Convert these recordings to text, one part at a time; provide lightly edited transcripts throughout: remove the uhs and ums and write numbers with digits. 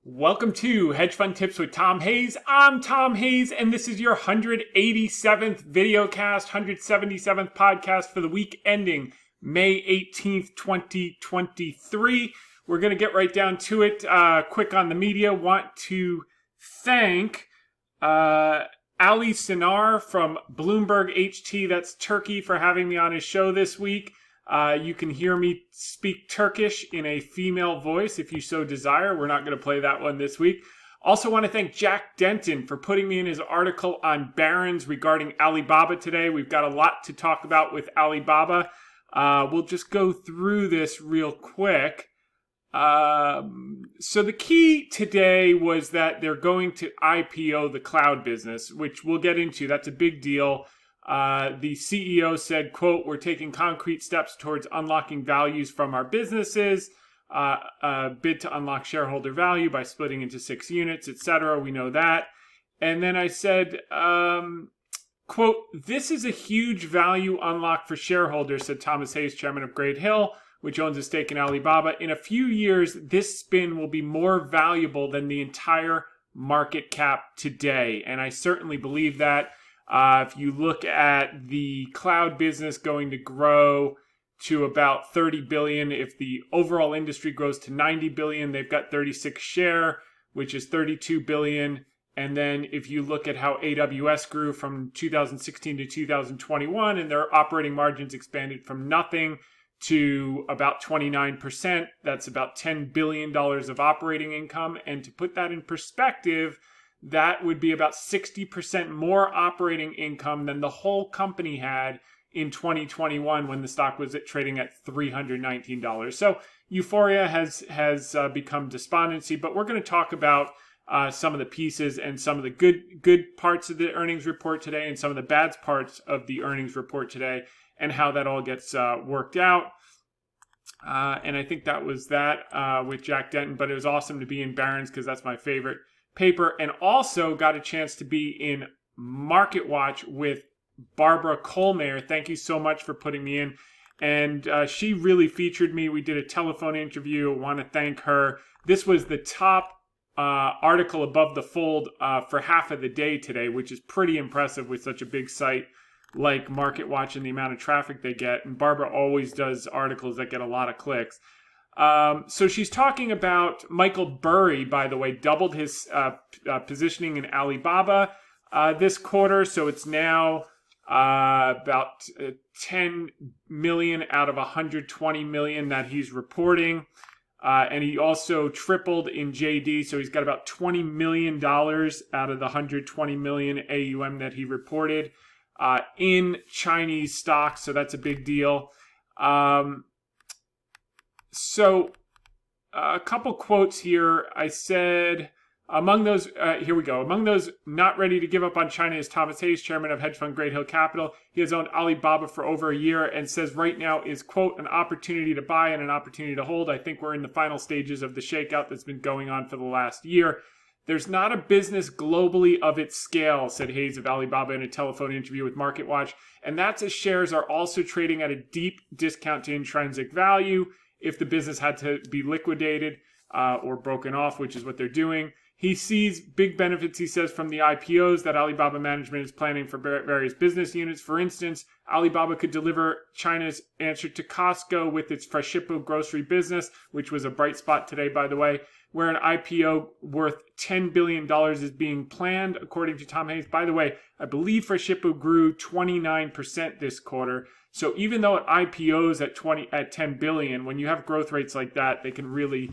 Welcome to Hedge Fund Tips with Tom Hayes. I'm Tom Hayes, and this is your 187th VideoCast, 177th podcast for the week ending May 18th, 2023. We're going to get right down to it. Quick on the media. Want to thank Ali Sinar from Bloomberg HT, that's Turkey, for having me on his show this week. You can hear me speak Turkish in a female voice if you so desire. We're not going to play that one this week. Also want to thank Jack Denton for putting me in his article on Barron's regarding Alibaba today. We've got a lot to talk about with Alibaba. We'll just go through this real quick. So the key today was that they're going to IPO the cloud business, which we'll get into. That's a big deal. The CEO said, quote, "We're taking concrete steps towards unlocking values from our businesses, bid to unlock shareholder value by splitting into 6 units, etc." We know that. And then I said, quote, "This is a huge value unlock for shareholders," said Thomas Hayes, chairman of Great Hill, which owns a stake in Alibaba. "In a few years, this spin will be more valuable than the entire market cap today." And I certainly believe that. If you look at the cloud business going to grow to about 30 billion, if the overall industry grows to 90 billion, they've got 36 share, which is 32 billion. And then if you look at how AWS grew from 2016 to 2021, and their operating margins expanded from nothing to about 29%, that's about $10 billion of operating income. And to put that in perspective, that would be about 60% more operating income than the whole company had in 2021 when the stock was trading at $319. So euphoria has become despondency, but we're going to talk about some of the pieces and some of the good parts of the earnings report today and some of the bad parts of the earnings report today and how that all gets worked out. And I think that was that with Jack Denton, but it was awesome to be in Barron's because that's my favorite paper, and also got a chance to be in Market Watch with Barbara Kohlmeier. Thank you so much for putting me in. And she really featured me. We did a telephone interview. I want to thank her. This was the top article above the fold for half of the day today, which is pretty impressive with such a big site like Market Watch and the amount of traffic they get. And Barbara always does articles that get a lot of clicks. So she's talking about Michael Burry, by the way, doubled his positioning in Alibaba this quarter. So it's now about 10 million out of 120 million that he's reporting. And he also tripled in JD. So he's got about $20 million out of the 120 million AUM that he reported in Chinese stocks. So that's a big deal. So a couple quotes here. I said, among those, here we go. Among those not ready to give up on China is Thomas Hayes, chairman of hedge fund Great Hill Capital. He has owned Alibaba for over a year and says right now is, quote, "an opportunity to buy and an opportunity to hold. I think we're in the final stages of the shakeout that's been going on for the last year. There's not a business globally of its scale," said Hayes of Alibaba in a telephone interview with Market Watch. "And that's as shares are also trading at a deep discount to intrinsic value. If the business had to be liquidated or broken off, which is what they're doing. He sees big benefits, he says, from the IPOs that Alibaba management is planning for various business units. For instance, Alibaba could deliver China's answer to Costco with its Freshippo grocery business, which was a bright spot today, by the way, where an IPO worth $10 billion is being planned, according to Tom Hayes. By the way, I believe Freshippo grew 29% this quarter. So even though it IPOs at 10 billion, when you have growth rates like that, they can really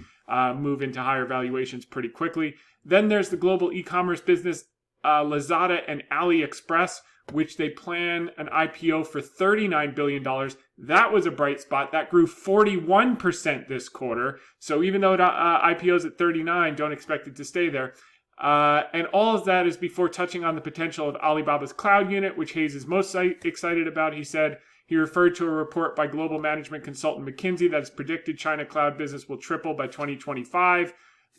move into higher valuations pretty quickly. Then there's the global e-commerce business, Lazada and AliExpress, which they plan an IPO for $39 billion. That was a bright spot. That grew 41% this quarter. So even though it IPOs at 39, don't expect it to stay there. And all of that is before touching on the potential of Alibaba's cloud unit, which Hayes is most excited about. He said, he referred to a report by global management consultant McKinsey that has predicted China cloud business will triple by 2025,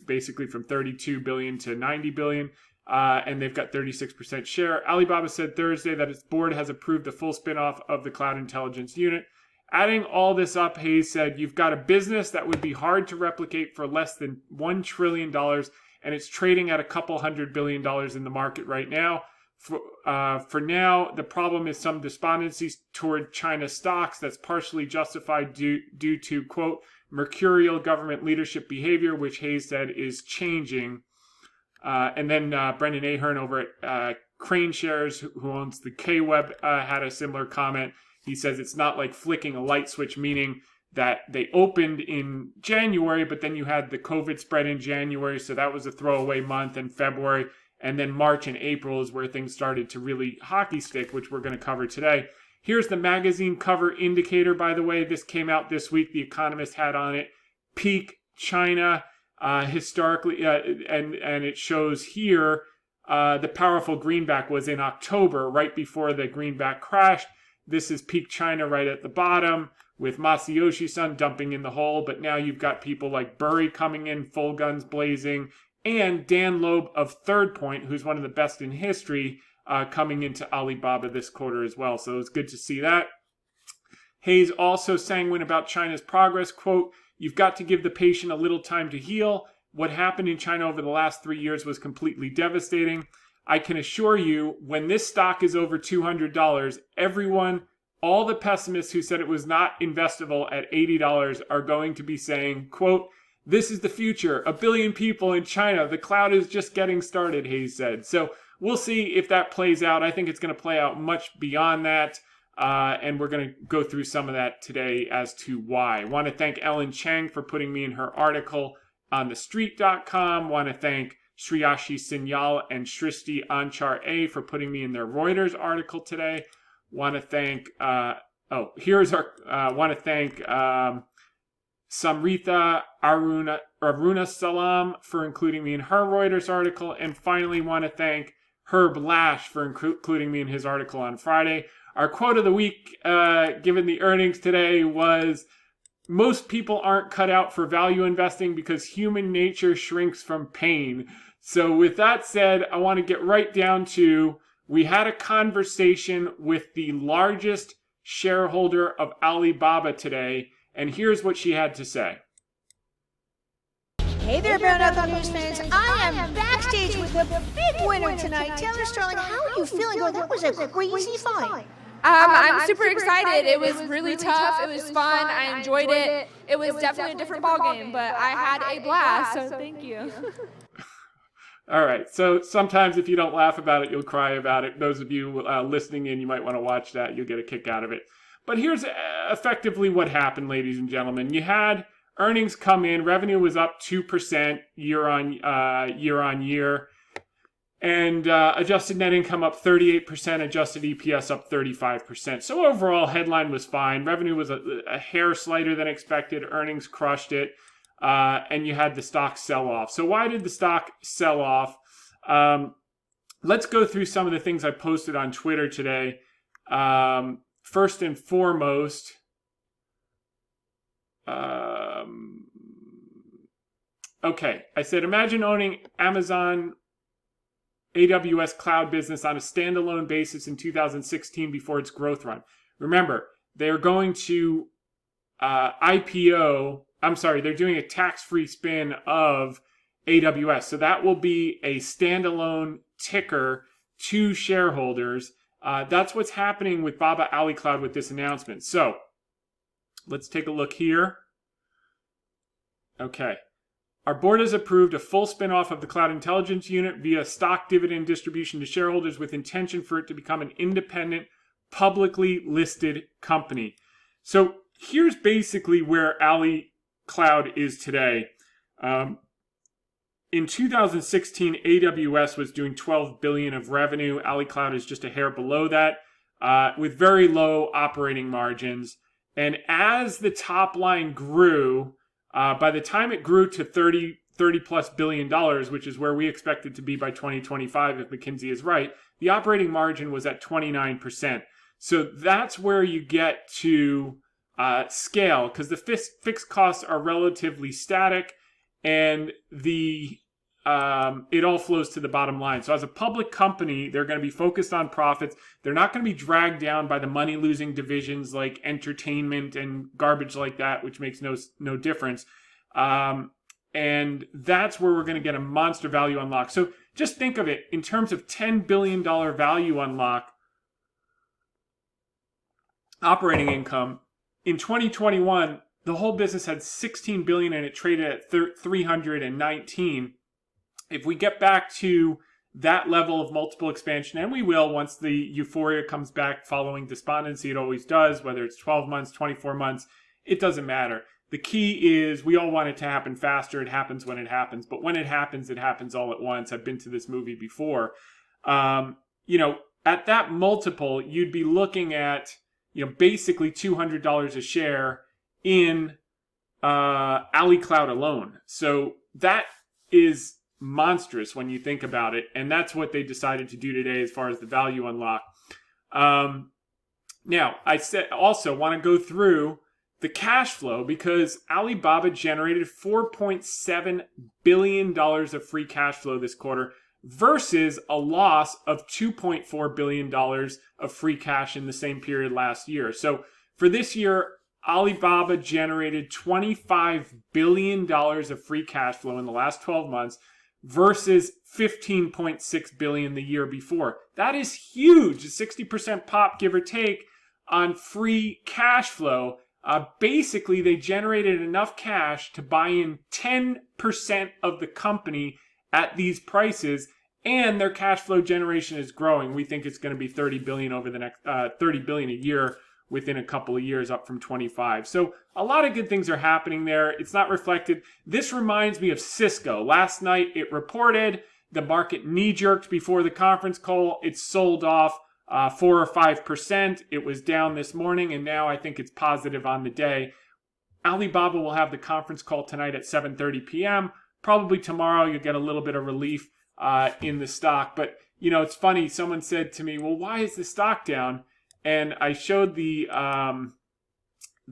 basically from 32 billion to 90 billion. And they've got 36% share. Alibaba said Thursday that its board has approved the full spinoff of the cloud intelligence unit. Adding all this up, Hayes said, you've got a business that would be hard to replicate for less than $1 trillion, and it's trading at a couple $100 billion in the market right now. For now, the problem is some despondency toward China stocks that's partially justified due to, quote, mercurial government leadership behavior, which Hayes said is changing. And then Brendan Ahern over at Crane Shares, who owns the K-Web, had a similar comment. He says it's not like flicking a light switch, meaning that they opened in January, but then you had the COVID spread in January, so that was a throwaway month in February. And then March and April is where things started to really hockey stick, which we're going to cover today. Here's the magazine cover indicator, by the way. This came out this week. The Economist had on it peak China historically, and it shows here the powerful greenback was in October, right before the greenback crashed. This is peak China right at the bottom, with Masayoshi-san dumping in the hole. But now you've got people like Burry coming in, full guns blazing, and Dan Loeb of Third Point, who's one of the best in history, coming into Alibaba this quarter as well. So it's good to see that. Hayes also sanguine about China's progress. Quote, you've got to give the patient a little time to heal. What happened in China over the last 3 years was completely devastating. I can assure you, when this stock is over $200, everyone, all the pessimists who said it was not investable at $80 are going to be saying, quote, this is the future. 1 billion people in China. The cloud is just getting started, Hayes said. So we'll see if that plays out. I think it's going to play out much beyond that. And we're going to go through some of that today as to why. I want to thank Ellen Chang for putting me in her article on thestreet.com. Want to thank Shriyashi Sinyal and Shristi Anchar A for putting me in their Reuters article today. Want to thank, want to thank Samritha Aruna Salam for including me in her Reuters article. And finally, want to thank Herb Lash for including me in his article on Friday. Our quote of the week, given the earnings today, was, most people aren't cut out for value investing because human nature shrinks from pain. So with that said, I want to get right down to, we had a conversation with the largest shareholder of Alibaba today, and here's what she had to say. Hey there, Brown Knuckle News fans. I am backstage with the big winner tonight. Taylor Sterling, how are you feeling? Oh, that was a crazy fight. I'm super excited. It was really tough. It was fun. I enjoyed it. It was definitely a different ballgame, but I had a blast, so thank you. All right. So sometimes if you don't laugh about it, you'll cry about it. Those of you listening in, you might want to watch that. You'll get a kick out of it. But here's effectively what happened, ladies and gentlemen. You had earnings come in. Revenue was up 2% year on year. And adjusted net income up 38%, adjusted EPS up 35%. So overall, headline was fine. Revenue was a hair slighter than expected. Earnings crushed it. And you had the stock sell off. So why did the stock sell off? Let's go through some of the things I posted on Twitter today. First and foremost, okay, I said, imagine owning Amazon AWS cloud business on a standalone basis in 2016 before its growth run. Remember, they're going to they're doing a tax-free spin of AWS. So that will be a standalone ticker to shareholders. That's what's happening with Baba Ali Cloud with this announcement. So let's take a look here. Okay. Our board has approved a full spin-off of the Cloud Intelligence Unit via stock dividend distribution to shareholders with intention for it to become an independent, publicly listed company. So here's basically where Ali Cloud is today. In 2016, AWS was doing $12 billion of revenue. Ali Cloud is just a hair below that, with very low operating margins. And as the top line grew, by the time it grew to $30 plus billion, which is where we expect it to be by 2025 if McKinsey is right, the operating margin was at 29%. So that's where you get to scale, because the fixed costs are relatively static, and the it all flows to the bottom line. So as a public company, they're going to be focused on profits. They're not going to be dragged down by the money-losing divisions like entertainment and garbage like that, which makes no difference. And that's where we're going to get a monster value unlock. So just think of it in terms of $10 billion value unlock operating income. In 2021, the whole business had $16 billion and it traded at 319. If we get back to that level of multiple expansion, and we will once the euphoria comes back following despondency, it always does, whether it's 12 months, 24 months, it doesn't matter. The key is we all want it to happen faster. It happens when it happens. But when it happens all at once. I've been to this movie before. At that multiple, you'd be looking at, basically $200 a share in AliCloud alone. So that is monstrous when you think about it. And that's what they decided to do today as far as the value unlock. Now, I also want to go through the cash flow because Alibaba generated $4.7 billion of free cash flow this quarter versus a loss of $2.4 billion of free cash in the same period last year. So for this year, Alibaba generated $25 billion of free cash flow in the last 12 months versus $15.6 billion the year before. That is huge, a 60% pop, give or take, on free cash flow. Basically, they generated enough cash to buy in 10% of the company at these prices, and their cash flow generation is growing. We think it's going to be $30 billion over the next $30 billion a year within a couple of years, up from 25. So a lot of good things are happening there. It's not reflected. This reminds me of Cisco. Last night it reported, the market knee-jerked before the conference call. It sold off 4 or 5%. It was down this morning, and now I think it's positive on the day. Alibaba will have the conference call tonight at 7:30 p.m. Probably tomorrow you'll get a little bit of relief in the stock. But, it's funny. Someone said to me, well, why is the stock down? And I showed the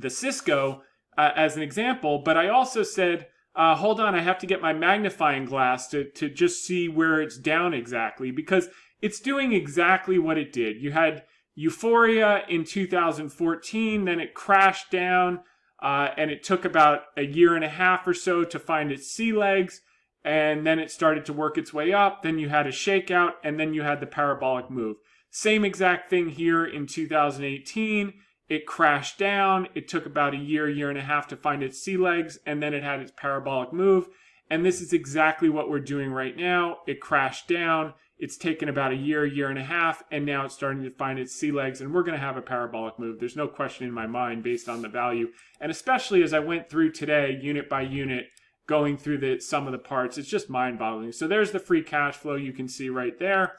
Cisco as an example, but I also said, hold on, I have to get my magnifying glass to just see where it's down exactly, because it's doing exactly what it did. You had euphoria in 2014, then it crashed down, and it took about a year and a half or so to find its sea legs, and then it started to work its way up. Then you had a shakeout, and then you had the parabolic move. Same exact thing here in 2018. It crashed down. It took about a year and a half to find its sea legs, and then it had its parabolic move. And this is exactly what we're doing right now. It crashed down. It's taken about a year and a half, and now it's starting to find its sea legs, and we're going to have a parabolic move. There's no question in my mind based on the value. And especially as I went through today, unit by unit, going through the sum of the parts, it's just mind-boggling. So there's the free cash flow you can see right there.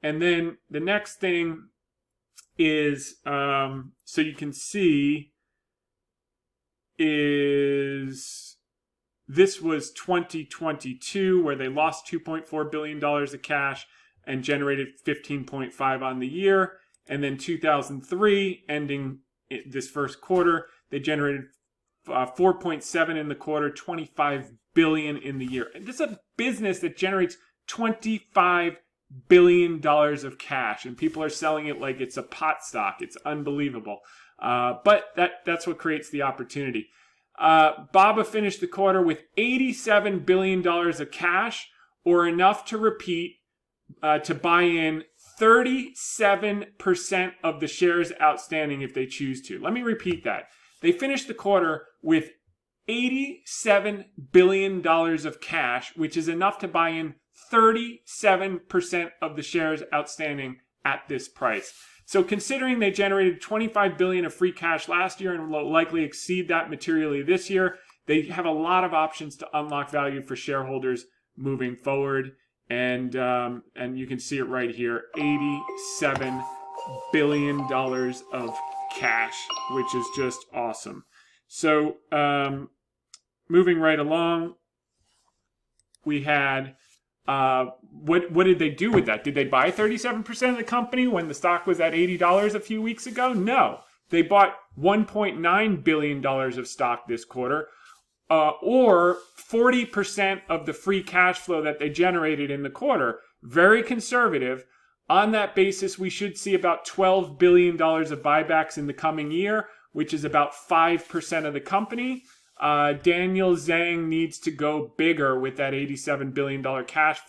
And then the next thing is, so you can see, is this was 2022 where they lost $2.4 billion of cash and generated 15.5 on the year. And then 2003, ending this first quarter, they generated 4.7 in the quarter, 25 billion in the year. And this is a business that generates $25 billion of cash, and people are selling it like it's a pot stock. It's unbelievable. But that's what creates the opportunity. Baba finished the quarter with $87 billion of cash, or enough to repeat, to buy in 37% of the shares outstanding if they choose to. Let me repeat that. They finished the quarter with $87 billion of cash, which is enough to buy in 37% of the shares outstanding at this price. So considering they generated $25 billion of free cash last year and will likely exceed that materially this year, they have a lot of options to unlock value for shareholders moving forward. And you can see it right here, $87 billion of cash, which is just awesome. So moving right along, we had, what did they do with that? Did they buy 37% of the company when the stock was at $80 a few weeks ago? No. They bought $1.9 billion of stock this quarter, or 40% of the free cash flow that they generated in the quarter. Very conservative. On that basis, we should see about $12 billion of buybacks in the coming year, which is about 5% of the company. Daniel Zhang needs to go bigger with that $87 billion cash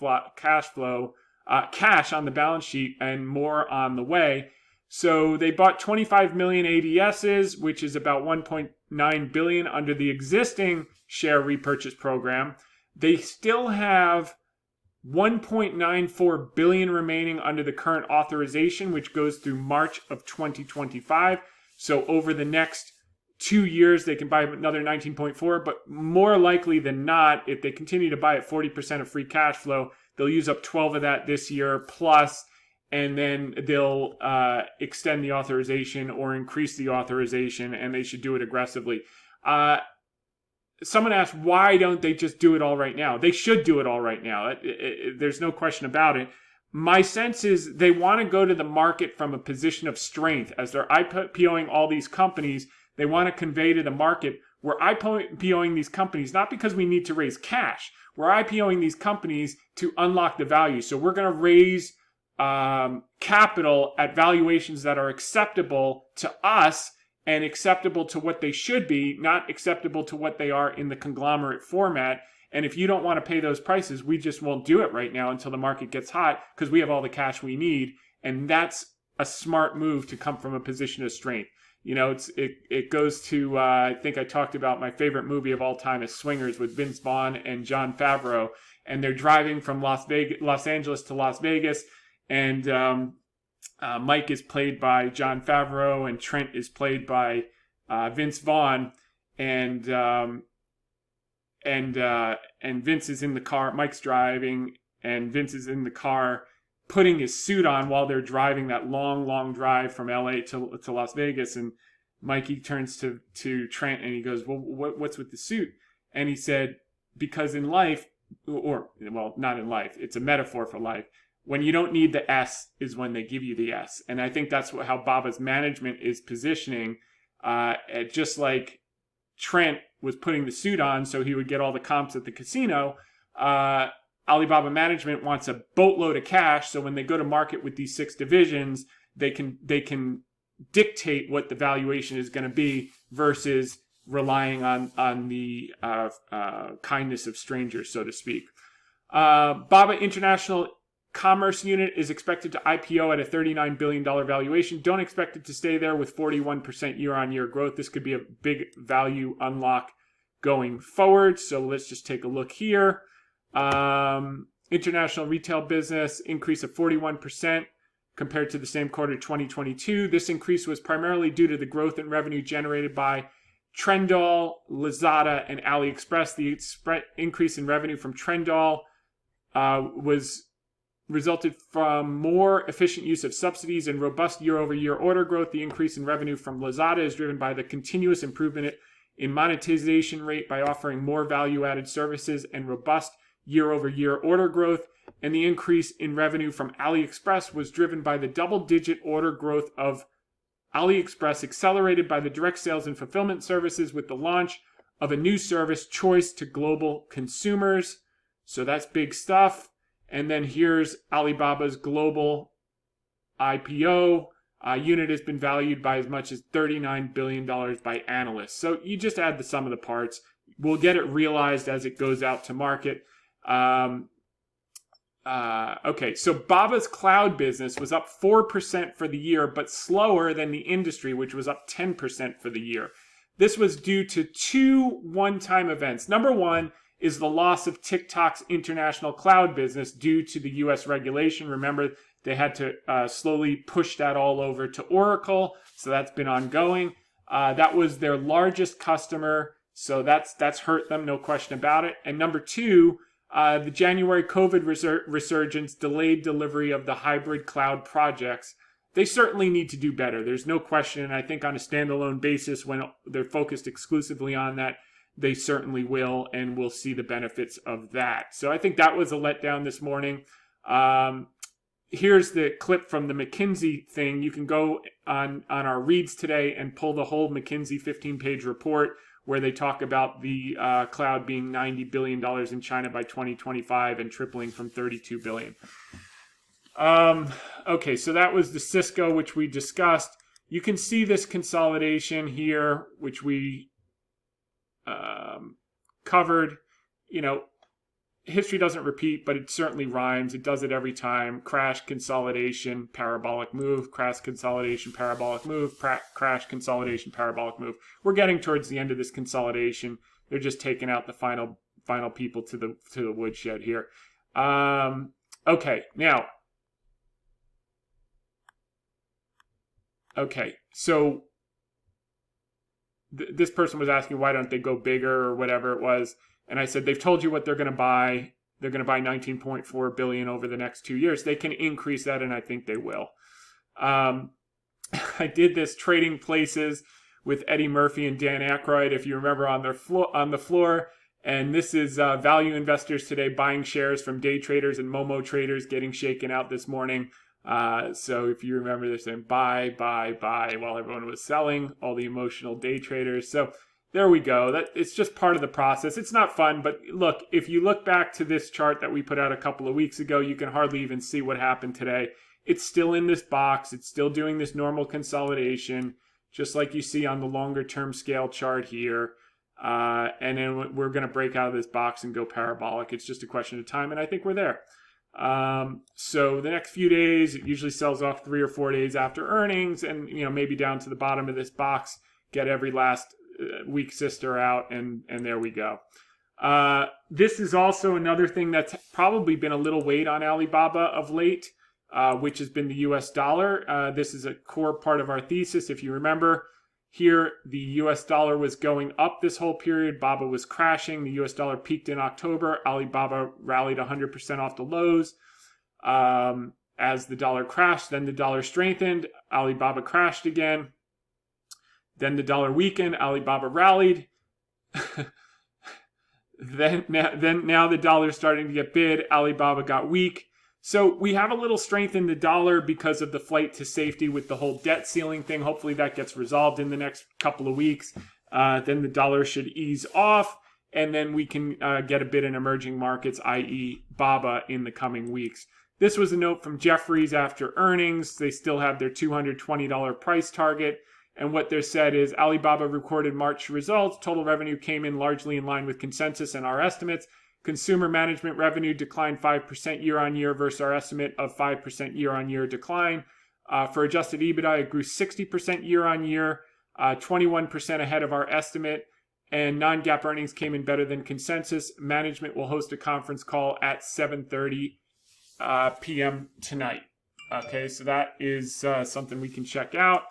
on the balance sheet, and more on the way. So they bought 25 million ADSs, which is about 1.9 billion under the existing share repurchase program. They still have 1.94 billion remaining under the current authorization, which goes through March of 2025. So over the next 2 years, they can buy another 19.4, but more likely than not, if they continue to buy at 40% of free cash flow, they'll use up 12 of that this year plus, and then they'll extend the authorization or increase the authorization, and they should do it aggressively. Someone asked, why don't they just do it all right now? They should do it all right now. There's no question about it. My sense is they want to go to the market from a position of strength. As they're IPOing all these companies, they want to convey to the market, we're IPOing these companies not because we need to raise cash. We're IPOing these companies to unlock the value. So we're going to raise capital at valuations that are acceptable to us and acceptable to what they should be, not acceptable to what they are in the conglomerate format. And if you don't want to pay those prices, we just won't do it right now until the market gets hot, because we have all the cash we need. And that's a smart move to come from a position of strength. You know, it goes to, I think I talked about my favorite movie of all time is Swingers with Vince Vaughn and Jon Favreau. And they're driving from Los Angeles to Las Vegas. And Mike is played by Jon Favreau, and Trent is played by Vince Vaughn, and Vince is in the car. Mike's driving, and Vince is in the car, putting his suit on while they're driving that long drive from LA to Las Vegas. And Mikey turns to Trent and he goes, "Well, what's with the suit?" And he said, "Because in life, or well, not in life. It's a metaphor for life. When you don't need the S is when they give you the S." And I think that's how Baba's management is positioning. Just like Trent was putting the suit on so he would get all the comps at the casino, Alibaba management wants a boatload of cash. So when they go to market with these 6 divisions, they can dictate what the valuation is going to be versus relying on the kindness of strangers, so to speak. Baba International Commerce Unit is expected to IPO at a $39 billion valuation. Don't expect it to stay there with 41% year-on-year growth. This could be a big value unlock going forward. So let's just take a look here. International retail business increase of 41% compared to the same quarter 2022. This increase was primarily due to the growth in revenue generated by Trendyol, Lazada, and AliExpress. The increase in revenue from Trendyol resulted from more efficient use of subsidies and robust year-over-year order growth. The increase in revenue from Lazada is driven by the continuous improvement in monetization rate by offering more value-added services and robust year-over-year order growth. And the increase in revenue from AliExpress was driven by the double-digit order growth of AliExpress, accelerated by the direct sales and fulfillment services with the launch of a new service, Choice, to global consumers. So that's big stuff. And then here's Alibaba's global IPO. Unit has been valued by as much as $39 billion by analysts. So you just add the sum of the parts. We'll get it realized as it goes out to market. Okay, so Baba's cloud business was up 4% for the year, but slower than the industry, which was up 10% for the year. This was due to 2 one-time events. Number one is the loss of TikTok's international cloud business due to the U.S. regulation. Remember, they had to slowly push that all over to Oracle, so that's been ongoing. That was their largest customer, so that's hurt them, no question about it. And number two, the January COVID resurgence delayed delivery of the hybrid cloud projects. They certainly need to do better. There's no question. And I think on a standalone basis, when they're focused exclusively on that, they certainly will, and we'll see the benefits of that. So I think that was a letdown this morning. Here's the clip from the McKinsey thing. You can go on our reads today and pull the whole McKinsey 15-page report, where they talk about the cloud being $90 billion in China by 2025 and tripling from $32 billion. Okay, so that was the Cisco, which we discussed. You can see this consolidation here, which we covered. You know, history doesn't repeat, but it certainly rhymes. It does it every time. Crash, consolidation, parabolic move. Crash, consolidation, parabolic move. Crash, consolidation, parabolic move. We're getting towards the end of this consolidation. They're just taking out the final people to the woodshed here. Okay, now. Okay, so this person was asking why don't they go bigger or whatever it was. And I said, they've told you what they're going to buy. They're going to buy $19.4 billion over the next 2 years. They can increase that, and I think they will. I did this trading places with Eddie Murphy and Dan Aykroyd, if you remember, on the floor. And this is value investors today buying shares from day traders and Momo traders getting shaken out this morning. So if you remember, they're saying buy, buy, buy while everyone was selling, all the emotional day traders. So there we go. It's just part of the process. It's not fun, but look, if you look back to this chart that we put out a couple of weeks ago, you can hardly even see what happened today. It's still in this box. It's still doing this normal consolidation, just like you see on the longer term scale chart here. And then we're going to break out of this box and go parabolic. It's just a question of time, and I think we're there. So the next few days, it usually sells off 3 or 4 days after earnings, and maybe down to the bottom of this box, get every last weak sister out, and there we go. This is also another thing that's probably been a little weight on Alibaba of late, which has been the US dollar. This is a core part of our thesis. If you remember, here the US dollar was going up this whole period. Baba was crashing. The US dollar peaked in October. Alibaba rallied 100% off the lows. As the dollar crashed, then the dollar strengthened. Alibaba crashed again. Then the dollar weakened. Alibaba rallied. Now the dollar is starting to get bid. Alibaba got weak. So we have a little strength in the dollar because of the flight to safety with the whole debt ceiling thing. Hopefully that gets resolved in the next couple of weeks. Then the dollar should ease off, and then we can get a bit in emerging markets, i.e. Baba, in the coming weeks. This was a note from Jefferies after earnings. They still have their $220 price target. And what they said is Alibaba recorded March results. Total revenue came in largely in line with consensus and our estimates. Consumer management revenue declined 5% year-on-year versus our estimate of 5% year-on-year decline. For adjusted EBITDA, it grew 60% year-on-year, 21% ahead of our estimate, and non-GAAP earnings came in better than consensus. Management will host a conference call at 7:30 p.m. tonight. Okay, so that is something we can check out.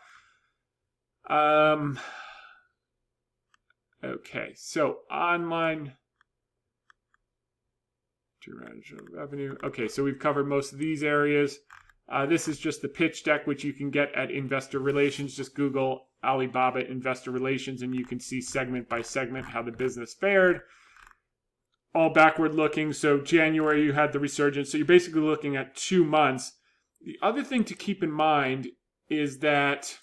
Okay, so online to manage revenue. Okay, so we've covered most of these areas. This is just the pitch deck, which you can get at Investor Relations. Just Google Alibaba Investor Relations, and you can see segment by segment how the business fared. All backward looking. So January, you had the resurgence. So you're basically looking at 2 months. The other thing to keep in mind is that,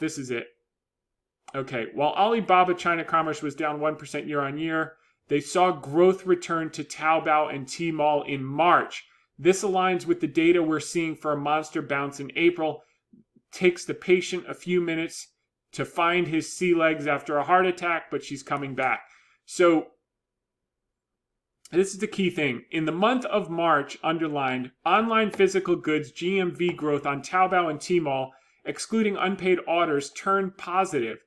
this is it. Okay, while Alibaba China Commerce was down 1% year on year, they saw growth return to Taobao and Tmall in March. This aligns with the data we're seeing for a monster bounce in April. Takes the patient a few minutes to find his sea legs after a heart attack, but she's coming back. So this is the key thing. In the month of March, underlined, online physical goods GMV growth on Taobao and Tmall, excluding unpaid orders, turned positive.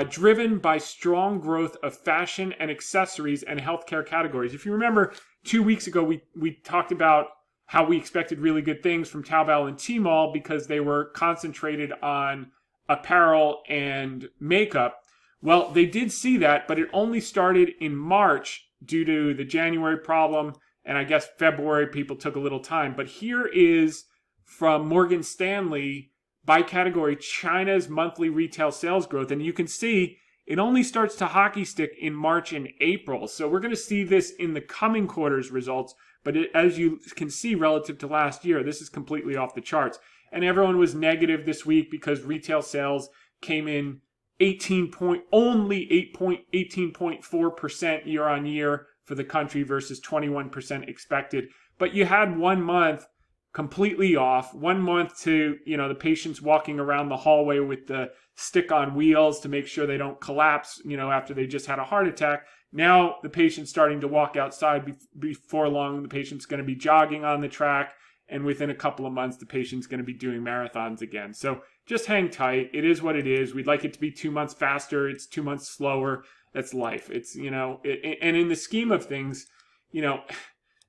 Driven by strong growth of fashion and accessories and healthcare categories. If you remember, 2 weeks ago, we talked about how we expected really good things from Taobao and Tmall because they were concentrated on apparel and makeup. Well, they did see that, but it only started in March due to the January problem, and I guess February people took a little time. But here is from Morgan Stanley, by category, China's monthly retail sales growth. And you can see it only starts to hockey stick in March and April. So we're going to see this in the coming quarter's results. But as you can see relative to last year, this is completely off the charts. And everyone was negative this week because retail sales came in only 18.4% year on year for the country versus 21% expected. But you had 1 month completely off, 1 month to, the patients walking around the hallway with the stick on wheels to make sure they don't collapse, after they just had a heart attack. Now the patient's starting to walk outside. Before long, the patient's going to be jogging on the track. And within a couple of months, the patient's going to be doing marathons again. So just hang tight. It is what it is. We'd like it to be 2 months faster. It's 2 months slower. That's life. It's, and in the scheme of things,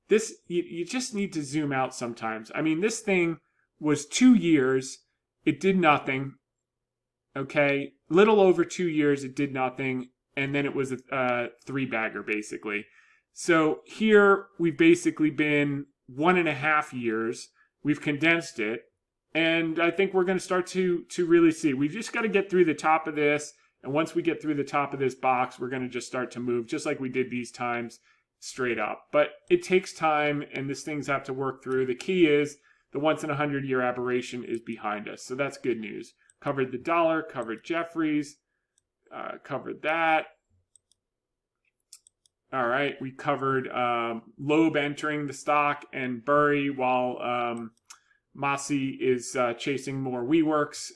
this, you just need to zoom out sometimes. I mean, this thing was 2 years. It did nothing. Okay. Little over 2 years, it did nothing. And then it was a 3-bagger, basically. So here we've basically been 1.5 years. We've condensed it. And I think we're going to start to really see. We've just got to get through the top of this. And once we get through the top of this box, we're going to just start to move, just like we did these times, straight up. But it takes time, and these things have to work through. The key is the once-in-a-100-year aberration is behind us. So that's good news. Covered the dollar, covered Jeffries, covered that. All right, we covered Loeb entering the stock and Burry while Massey is chasing more WeWorks.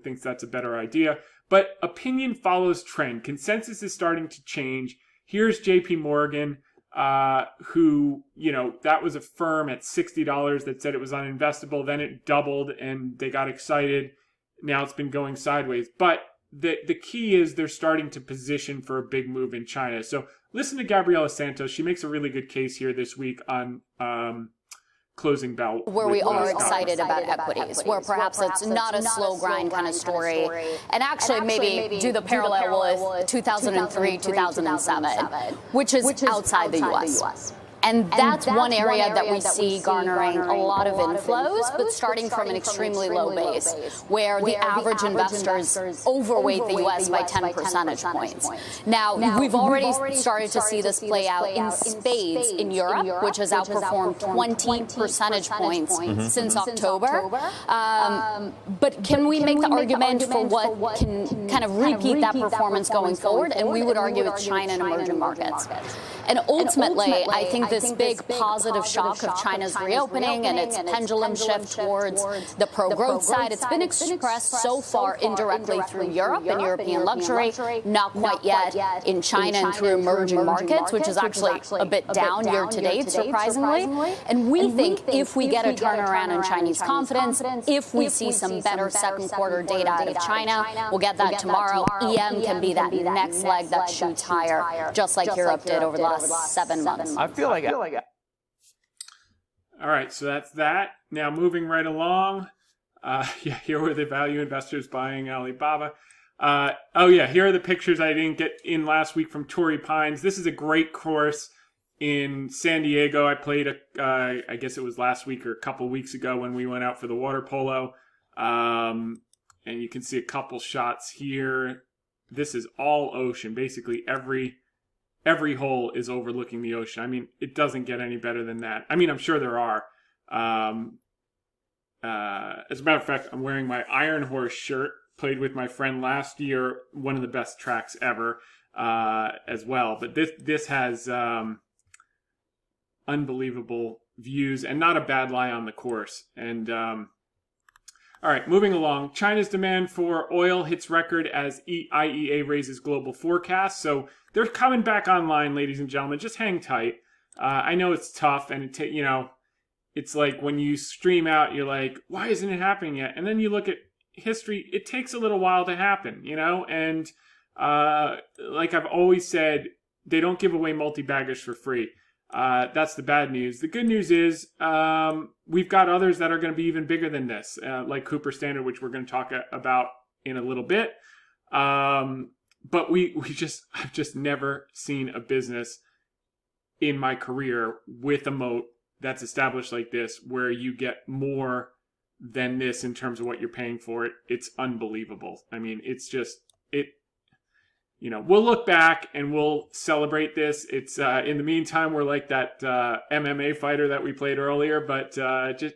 Thinks that's a better idea. But opinion follows trend. Consensus is starting to change. Here's JP Morgan, who, that was a firm at $60 that said it was uninvestable. Then it doubled and they got excited. Now it's been going sideways. But the key is they're starting to position for a big move in China. So listen to Gabriela Santos. She makes a really good case here this week on Closing Bell. Where we are excited about equities, where perhaps it's not a slow grind kind of story. And actually maybe do the parallel with 2003, 2007, which is outside the U.S. And that's one area that we see garnering a lot of inflows, but starting from an extremely low base, where the average investors overweight the U.S. by 10 percentage points. Now, we've already started to see this play out in spades in Europe, which has outperformed 20 percentage points since October. But can we make the argument for what can kind of repeat that performance going forward? And we would argue it's China and emerging markets. And ultimately, I think this big positive shock of China's reopening and its pendulum shift towards the pro-growth side, it's been expressed so far indirectly through Europe and European luxury, not quite yet in China and through emerging markets, which is actually a bit down year to date, surprisingly. And we think if we get a turnaround in Chinese confidence, if we see some better second quarter data out of China, we'll get that tomorrow. EM can be that next leg that shoots higher, just like Europe did over the last 7 months. I feel like All right, so that's that. Now moving right along. Here were the value investors buying Alibaba. Here are the pictures I didn't get in last week from Torrey Pines. This is a great course in San Diego. I played, I guess it was last week or a couple weeks ago when we went out for the water polo. And you can see a couple shots here. This is all ocean. Basically, every hole is overlooking the ocean. I mean, it doesn't get any better than that. I mean, I'm sure there are. As a matter of fact, I'm wearing my Iron Horse shirt. Played with my friend last year. One of the best tracks ever as well. But this has unbelievable views and not a bad lie on the course. And all right, moving along. China's demand for oil hits record as IEA raises global forecasts. So they're coming back online, ladies and gentlemen. Just hang tight. I know it's tough, and it's like when you stream out, you're like, why isn't it happening yet? And then you look at history, it takes a little while to happen, And like I've always said, they don't give away multi-baggers for free. That's the bad news. The good news is we've got others that are going to be even bigger than this, like Cooper Standard, which we're going to talk about in a little bit. But I've just never seen a business in my career with a moat that's established like this, where you get more than this in terms of what you're paying for it. It's unbelievable. I mean, it's just, we'll look back and we'll celebrate this. It's in the meantime, we're like that MMA fighter that we played earlier, but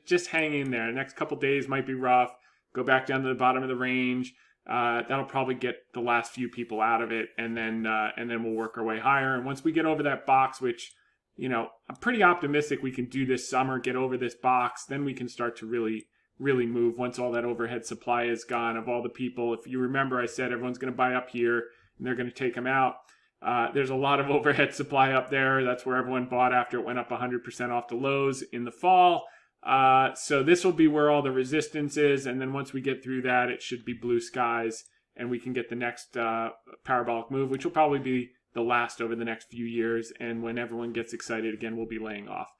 just hang in there. The next couple days might be rough. Go back down to the bottom of the range. That'll probably get the last few people out of it, and then we'll work our way higher. And once we get over that box, which, you know, I'm pretty optimistic we can do this summer, get over this box, then we can start to really move once all that overhead supply is gone of all the people. If you remember, I said everyone's going to buy up here and they're going to take them out. There's a lot of overhead supply up there. That's where everyone bought after it went up 100% off the lows in the fall. So this will be where all the resistance is. And then once we get through that, it should be blue skies and we can get the next parabolic move, which will probably be the last over the next few years. And when everyone gets excited again, we'll be laying off.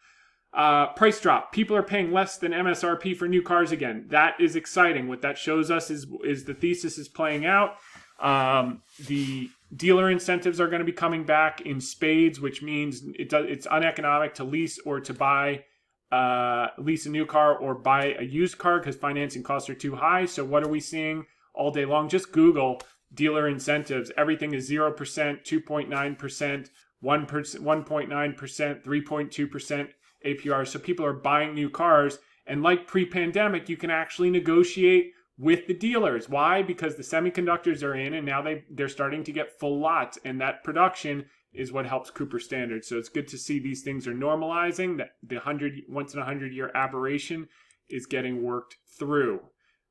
Price drop. People are paying less than MSRP for new cars again. That is exciting. What that shows us is the thesis is playing out. The dealer incentives are going to be coming back in spades, which means it's uneconomic to lease or to buy, lease a new car or buy a used car because financing costs are too high. So what are we seeing all day long? Just Google dealer incentives. Everything is 0%, 2.9%, 1%, 1.9%, 3.2%. APR. So people are buying new cars, and like pre-pandemic, you can actually negotiate with the dealers. Why? Because the semiconductors are in, and now they're starting to get full lots, and that production is what helps Cooper Standard. So it's good to see these things are normalizing, that the once in a 100-year aberration is getting worked through.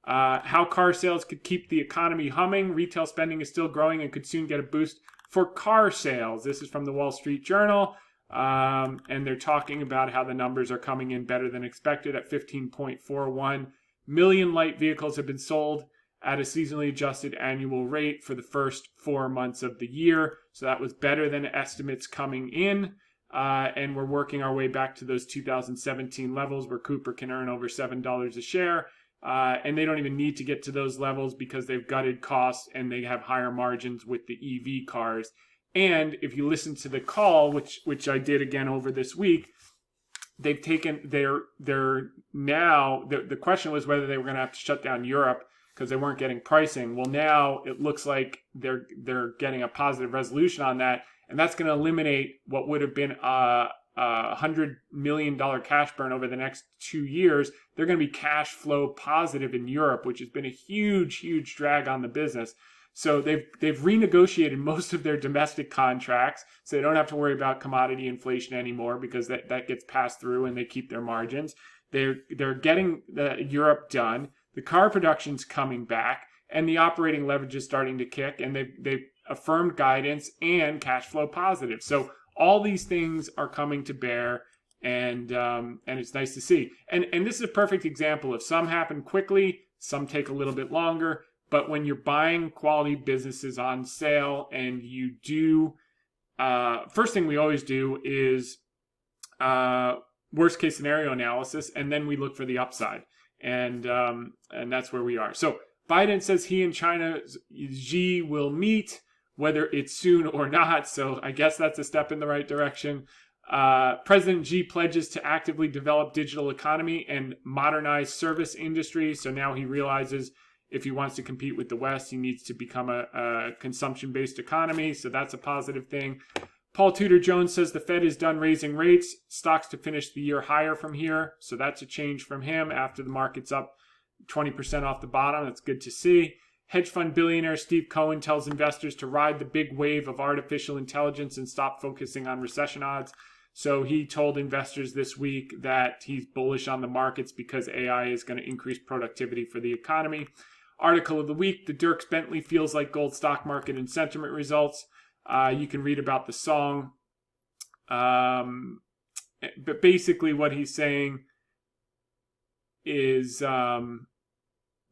How car sales could keep the economy humming. Retail spending is still growing and could soon get a boost for car sales. This is from the Wall Street Journal. And they're talking about how the numbers are coming in better than expected at 15.41 million light vehicles have been sold at a seasonally adjusted annual rate for the first 4 months of the year. So that was better than estimates coming in. And we're working our way back to those 2017 levels where Cooper can earn over $7 a share. And they don't even need to get to those levels because they've gutted costs and they have higher margins with the EV cars. And if you listen to the call, which I did again over this week, they've taken they're now the question was whether they were going to have to shut down Europe because they weren't getting pricing. Well, now it looks like they're getting a positive resolution on that, and that's going to eliminate what would have been a $100 million cash burn over the next 2 years. They're going to be cash flow positive in Europe, which has been a huge drag on the business. So they've renegotiated most of their domestic contracts, so they don't have to worry about commodity inflation anymore because that gets passed through and they keep their margins. They're getting Europe done. The car production's coming back, and the operating leverage is starting to kick, and they've affirmed guidance and cash flow positive. So all these things are coming to bear, and it's nice to see. And this is a perfect example of some happen quickly, some take a little bit longer. But when you're buying quality businesses on sale and you do, first thing we always do is worst case scenario analysis, and then we look for the upside. And that's where we are. So Biden says he and China's Xi will meet, whether it's soon or not. So I guess that's a step in the right direction. President Xi pledges to actively develop digital economy and modernize service industry. So now he realizes if he wants to compete with the West, he needs to become a consumption-based economy. So that's a positive thing. Paul Tudor Jones says the Fed is done raising rates, stocks to finish the year higher from here. So that's a change from him after the market's up 20% off the bottom. That's good to see. Hedge fund billionaire Steve Cohen tells investors to ride the big wave of artificial intelligence and stop focusing on recession odds. So he told investors this week that he's bullish on the markets because AI is going to increase productivity for the economy. Article of the week, the Dierks Bentley feels like gold stock market and sentiment results. You can read about the song. But basically what he's saying is the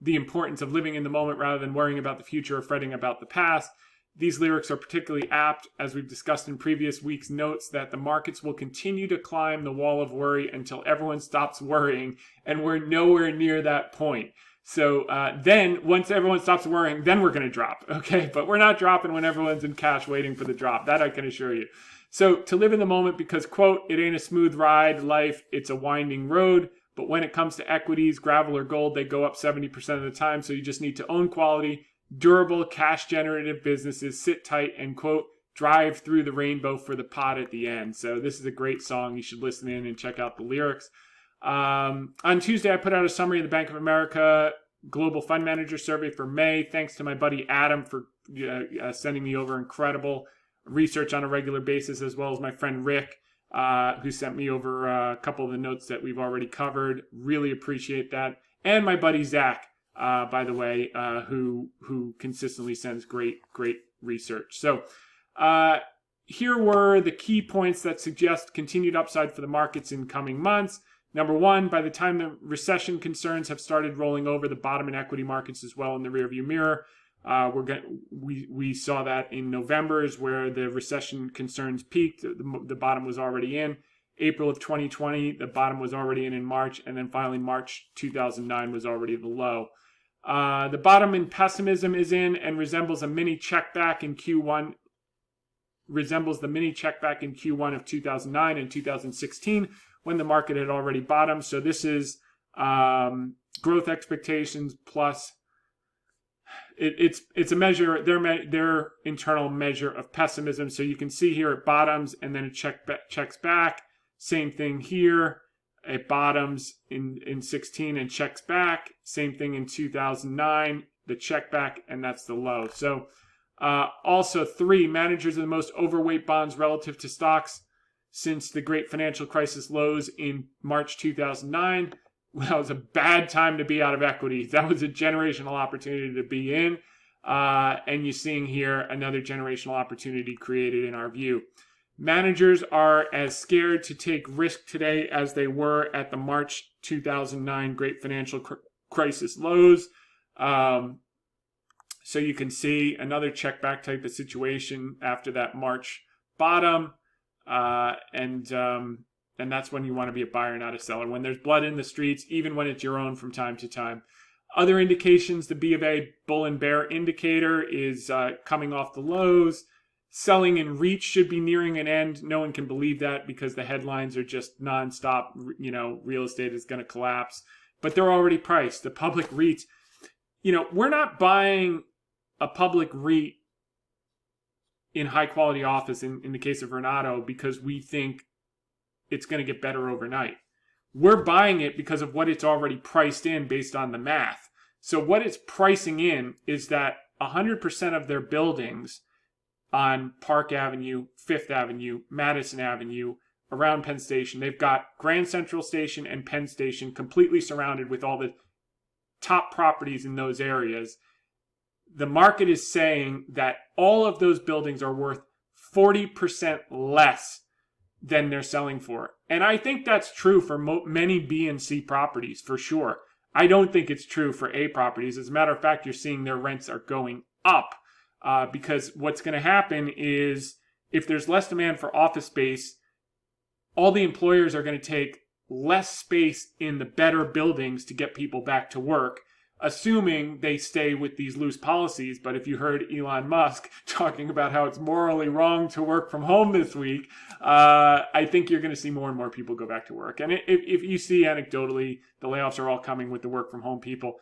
importance of living in the moment rather than worrying about the future or fretting about the past. These lyrics are particularly apt, as we've discussed in previous weeks' notes, that the markets will continue to climb the wall of worry until everyone stops worrying, and we're nowhere near that point. So then, once everyone stops worrying, then we're going to drop, okay? But we're not dropping when everyone's in cash waiting for the drop. That I can assure you. So to live in the moment because, quote, it ain't a smooth ride, life, it's a winding road. But when it comes to equities, gravel or gold, they go up 70% of the time. So you just need to own quality, durable, cash-generative businesses, sit tight, and, quote, drive through the rainbow for the pot at the end. So this is a great song. You should listen in and check out the lyrics. On Tuesday, I put out a summary of the Bank of America Global Fund Manager Survey for May. Thanks to my buddy Adam for sending me over incredible research on a regular basis, as well as my friend Rick, who sent me over a couple of the notes that we've already covered. Really appreciate that. And my buddy Zach, by the way, who consistently sends great research. So here were the key points that suggest continued upside for the markets in coming months. Number one, by the time the recession concerns have started rolling over, the bottom in equity markets as well in the rearview mirror. We saw that in November is where the recession concerns peaked. The bottom was already in. April of 2020, the bottom was already in March, and then finally March 2009 was already the low. The bottom in pessimism is in and resembles a mini check back in Q1. Resembles the mini check back in Q1 of 2009 and 2016 when the market had already bottomed. So this is growth expectations plus it's a measure, their internal measure of pessimism. So you can see here it bottoms and then it checks back. Same thing here. It bottoms in 16 and checks back. Same thing in 2009, the check back, and that's the low. So also 3, managers of the most overweight bonds relative to stocks since the great financial crisis lows in March 2009. Well, it was a bad time to be out of equities. That was a generational opportunity to be in. And you're seeing here another generational opportunity created in our view. Managers are as scared to take risk today as they were at the March 2009 great financial crisis lows. So you can see another check back type of situation after that March bottom. And that's when you want to be a buyer, not a seller. When there's blood in the streets, even when it's your own from time to time. Other indications, the B of A bull and bear indicator is coming off the lows. Selling in REITs should be nearing an end. No one can believe that because the headlines are just nonstop. Real estate is going to collapse. But they're already priced. The public REITs, we're not buying a public REIT in high quality office in the case of Renato because we think it's going to get better overnight. We're buying it because of what it's already priced in based on the math. So what it's pricing in is that 100% of their buildings on Park Avenue, Fifth Avenue, Madison Avenue, around Penn Station, they've got Grand Central Station and Penn Station completely surrounded with all the top properties in those areas. The market is saying that all of those buildings are worth 40% less than they're selling for. And I think that's true for many B and C properties, for sure. I don't think it's true for A properties. As a matter of fact, you're seeing their rents are going up because what's going to happen is if there's less demand for office space, all the employers are going to take less space in the better buildings to get people back to work, assuming they stay with these loose policies. But if you heard Elon Musk talking about how it's morally wrong to work from home this week, I think you're going to see more and more people go back to work. And if you see anecdotally, the layoffs are all coming with the work from home people,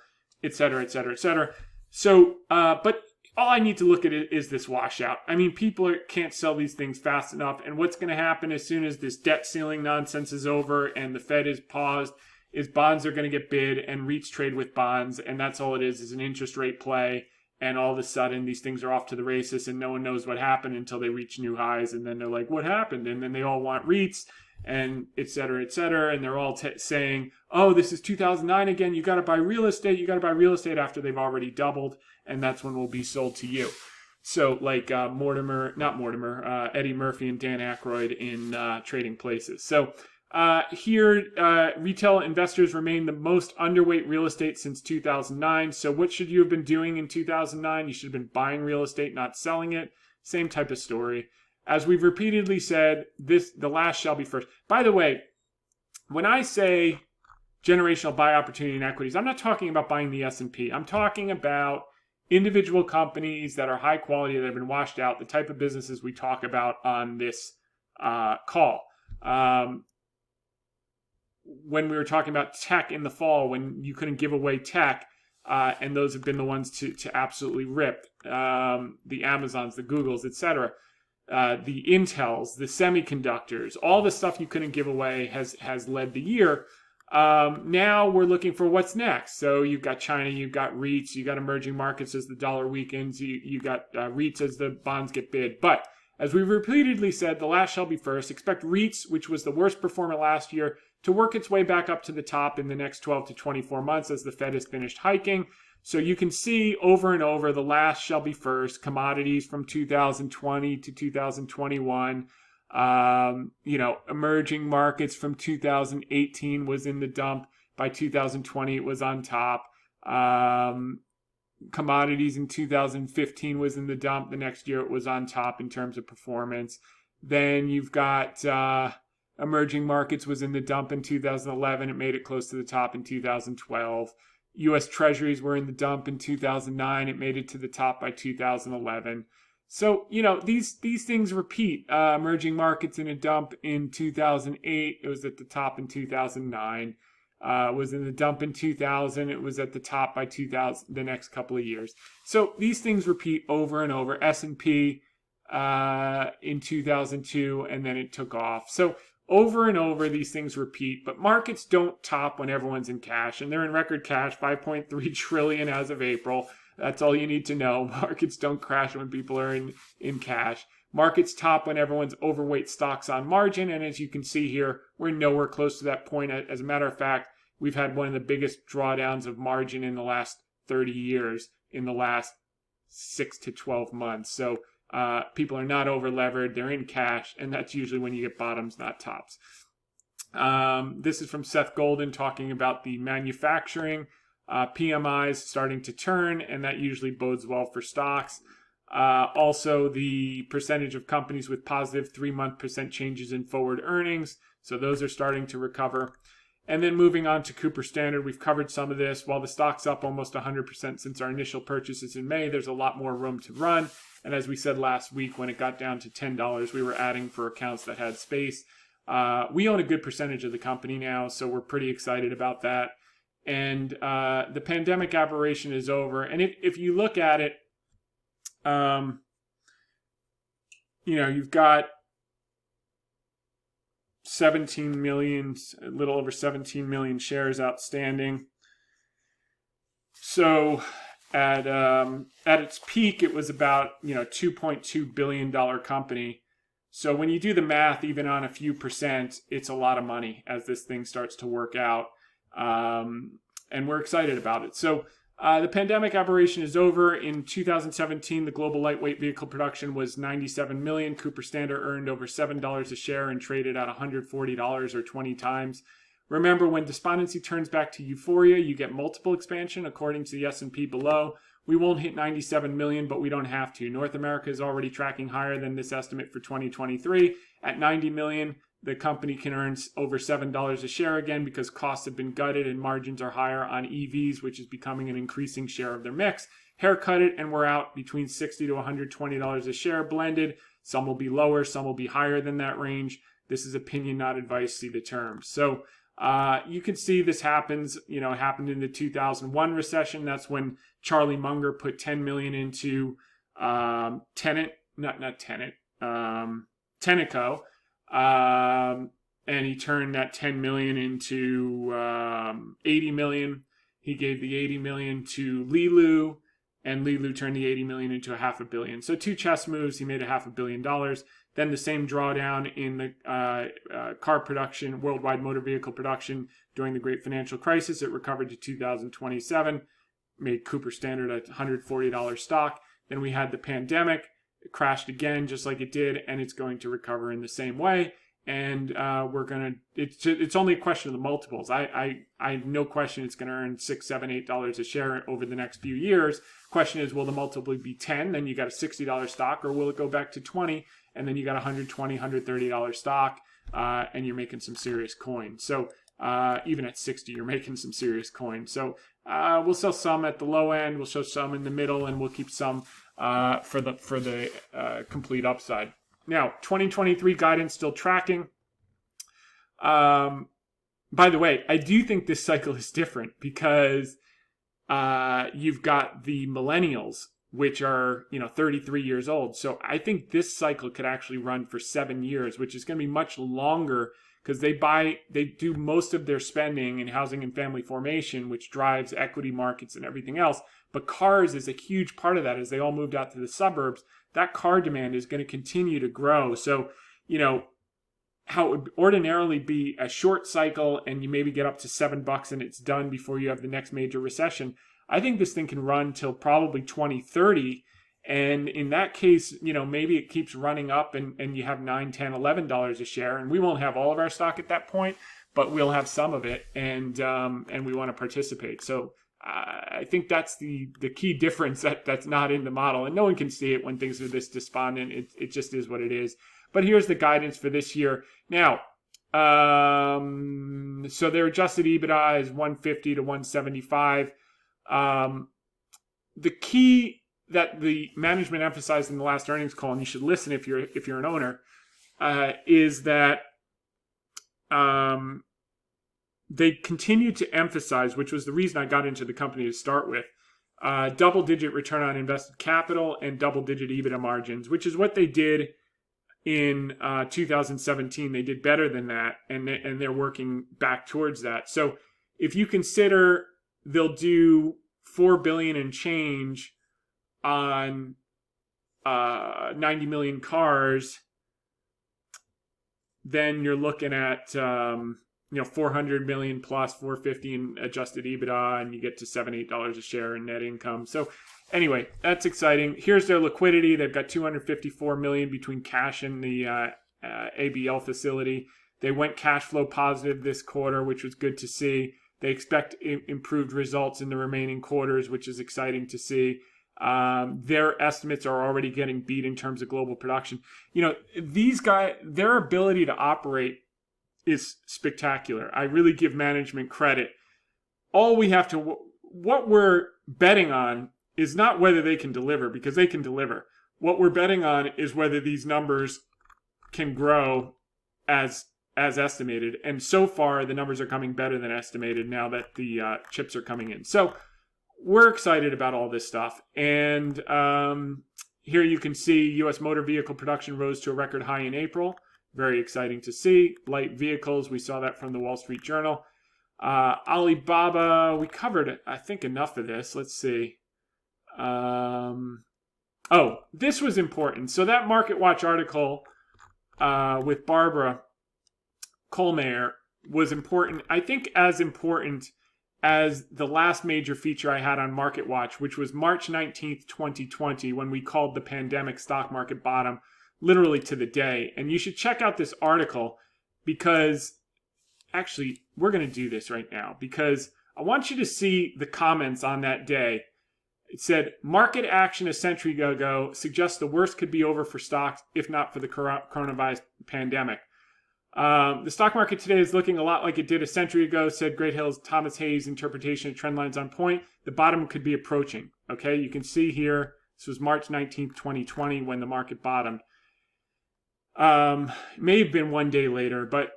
et cetera, et cetera, et cetera. So, but all I need to look at is this washout. I mean, people can't sell these things fast enough. And what's going to happen as soon as this debt ceiling nonsense is over and the Fed is paused is bonds are going to get bid and REITs trade with bonds. And that's all it is an interest rate play. And all of a sudden, these things are off to the races and no one knows what happened until they reach new highs. And then they're like, what happened? And then they all want REITs and et cetera, et cetera. And they're all saying, oh, this is 2009 again. You got to buy real estate. You got to buy real estate after they've already doubled. And that's when will be sold to you. So like Eddie Murphy and Dan Aykroyd in Trading Places. So here, retail investors remain the most underweight real estate since 2009. So what should you have been doing in 2009? You should have been buying real estate, not selling it. Same type of story. As we've repeatedly said, the last shall be first. By the way, when I say generational buy opportunity in equities, I'm not talking about buying the S&P. I'm talking about individual companies that are high quality, that have been washed out, the type of businesses we talk about on this call. When we were talking about tech in the fall, when you couldn't give away tech, and those have been the ones to absolutely rip, the Amazons, the Googles, etc., the Intels, the semiconductors, all the stuff you couldn't give away has led the year. Now we're looking for what's next. So you've got China, you've got REITs, you got emerging markets as the dollar weakens, you got REITs as the bonds get bid. But as we've repeatedly said, the last shall be first. Expect REITs, which was the worst performer last year, to work its way back up to the top in the next 12 to 24 months as the Fed has finished hiking. So you can see over and over, the last shall be first. Commodities from 2020 to 2021. Emerging markets from 2018 was in the dump. By 2020, it was on top. Commodities in 2015 was in the dump. The next year, it was on top in terms of performance. Then you've got emerging markets was in the dump in 2011. It made it close to the top in 2012. U.S. Treasuries were in the dump in 2009. It made it to the top by 2011. So, these things repeat. Emerging markets in a dump in 2008. It was at the top in 2009. Was in the dump in 2000. It was at the top by 2000, the next couple of years. So these things repeat over and over. S&P in 2002, and then it took off. So over and over, these things repeat. But markets don't top when everyone's in cash, and they're in record cash, $5.3 trillion as of April. That's all you need to know. Markets don't crash when people are in cash. Markets top when everyone's overweight stocks on margin. And as you can see here, we're nowhere close to that point. As a matter of fact, we've had one of the biggest drawdowns of margin in the last 30 years in the last 6 to 12 months. So people are not over levered. They're in cash. And that's usually when you get bottoms, not tops. This is from Seth Golden talking about the manufacturing. PMIs starting to turn, and that usually bodes well for stocks. Also, the percentage of companies with positive 3-month percent changes in forward earnings. So those are starting to recover. And then moving on to Cooper Standard, we've covered some of this. While the stock's up almost 100% since our initial purchases in May, there's a lot more room to run. And as we said last week, when it got down to $10, we were adding for accounts that had space. We own a good percentage of the company now, so we're pretty excited about that. And the pandemic aberration is over. And if you look at it, you've got 17 million, a little over 17 million shares outstanding. So at its peak, it was about, $2.2 billion company. So when you do the math, even on a few percent, it's a lot of money as this thing starts to work out. And we're excited about it. So the pandemic aberration is over. In 2017, the global lightweight vehicle production was 97 million. Cooper Standard earned over $7 a share and traded at $140 or 20 times. Remember, when despondency turns back to euphoria, you get multiple expansion according to the S&P below. We won't hit 97 million, but we don't have to. North America is already tracking higher than this estimate for 2023. At 90 million, the company can earn over $7 a share again because costs have been gutted and margins are higher on EVs, which is becoming an increasing share of their mix. Haircut it, and we're out between $60 to $120 a share blended. Some will be lower, some will be higher than that range. This is opinion, not advice. See the terms. So you can see this happens. It happened in the 2001 recession. That's when Charlie Munger put $10 million into Tenneco. And he turned that 10 million into 80 million. He gave the 80 million to Lilu, and Lilu turned the 80 million into $500 million. So 2 chess moves, he made $500 million. Then the same drawdown in the car production, worldwide motor vehicle production during the great financial crisis. It recovered to 2027, made Cooper Standard a $140 stock. Then we had the pandemic. It crashed again, just like it did, and it's going to recover in the same way. And it's only a question of the multiples. I have no question it's going to earn $6, $7, $8 a share over the next few years. Question is, will the multiple be 10? Then you got a $60 stock, or will it go back to 20? And then you got a $120, $130 stock, and you're making some serious coin. So even at 60, you're making some serious coin. So we'll sell some at the low end, we'll show some in the middle, and we'll keep some for the complete upside. Now, 2023 guidance still tracking. By the way, I do think this cycle is different because you've got the millennials, which are 33 years old. So I think this cycle could actually run for 7 years, which is going to be much longer because they do most of their spending in housing and family formation, which drives equity markets and everything else. But cars is a huge part of that. As they all moved out to the suburbs, that car demand is going to continue to grow. So, how it would ordinarily be a short cycle and you maybe get up to $7 and it's done before you have the next major recession, I think this thing can run till probably 2030. And in that case, maybe it keeps running up and you have $9, $10, $11 a share. And we won't have all of our stock at that point, but we'll have some of it. And we want to participate. So I think that's the key difference that's not in the model. And no one can see it when things are this despondent. It just is what it is. But here's the guidance for this year. Now, so their adjusted EBITDA is 150 to 175. The key that the management emphasized in the last earnings call, and you should listen if you're an owner, is that they continue to emphasize, which was the reason I got into the company to start with, double-digit return on invested capital and double-digit EBITDA margins, which is what they did in 2017. They did better than that, and they're working back towards that. So if you consider they'll do $4 billion and change on 90 million cars, then you're looking at 400 million plus 450 in adjusted EBITDA, and you get to $7-8 a share in net income. So anyway, that's exciting. Here's their liquidity. They've got $254 million between cash and the ABL facility. They went cash flow positive this quarter, which was good to see. They expect improved results in the remaining quarters, which is exciting to see. Their estimates are already getting beat in terms of global production. These guys, their ability to operate is spectacular. I really give management credit. What we're betting on is not whether they can deliver, because they can deliver. What we're betting on is whether these numbers can grow as estimated. And so far, the numbers are coming better than estimated now that the chips are coming in. So we're excited about all this stuff. And here you can see U.S. motor vehicle production rose to a record high in April. Very exciting to see. Light vehicles, we saw that from the Wall Street Journal. Alibaba, we covered, I think, enough of this. Let's see. This was important. So that MarketWatch article with Barbara Kohlmeier was important. I think as important as the last major feature I had on MarketWatch, which was March 19th, 2020, when we called the pandemic stock market bottom, literally to the day. And you should check out this article, because actually we're going to do this right now, because I want you to see the comments on that day. It said, market action a century ago suggests the worst could be over for stocks, if not for the coronavirus pandemic. The stock market today is looking a lot like it did a century ago, said Great Hill's Thomas Hayes' interpretation of trend lines on point. The bottom could be approaching. Okay, you can see here, this was March 19th, 2020, when the market bottomed. May have been one day later, but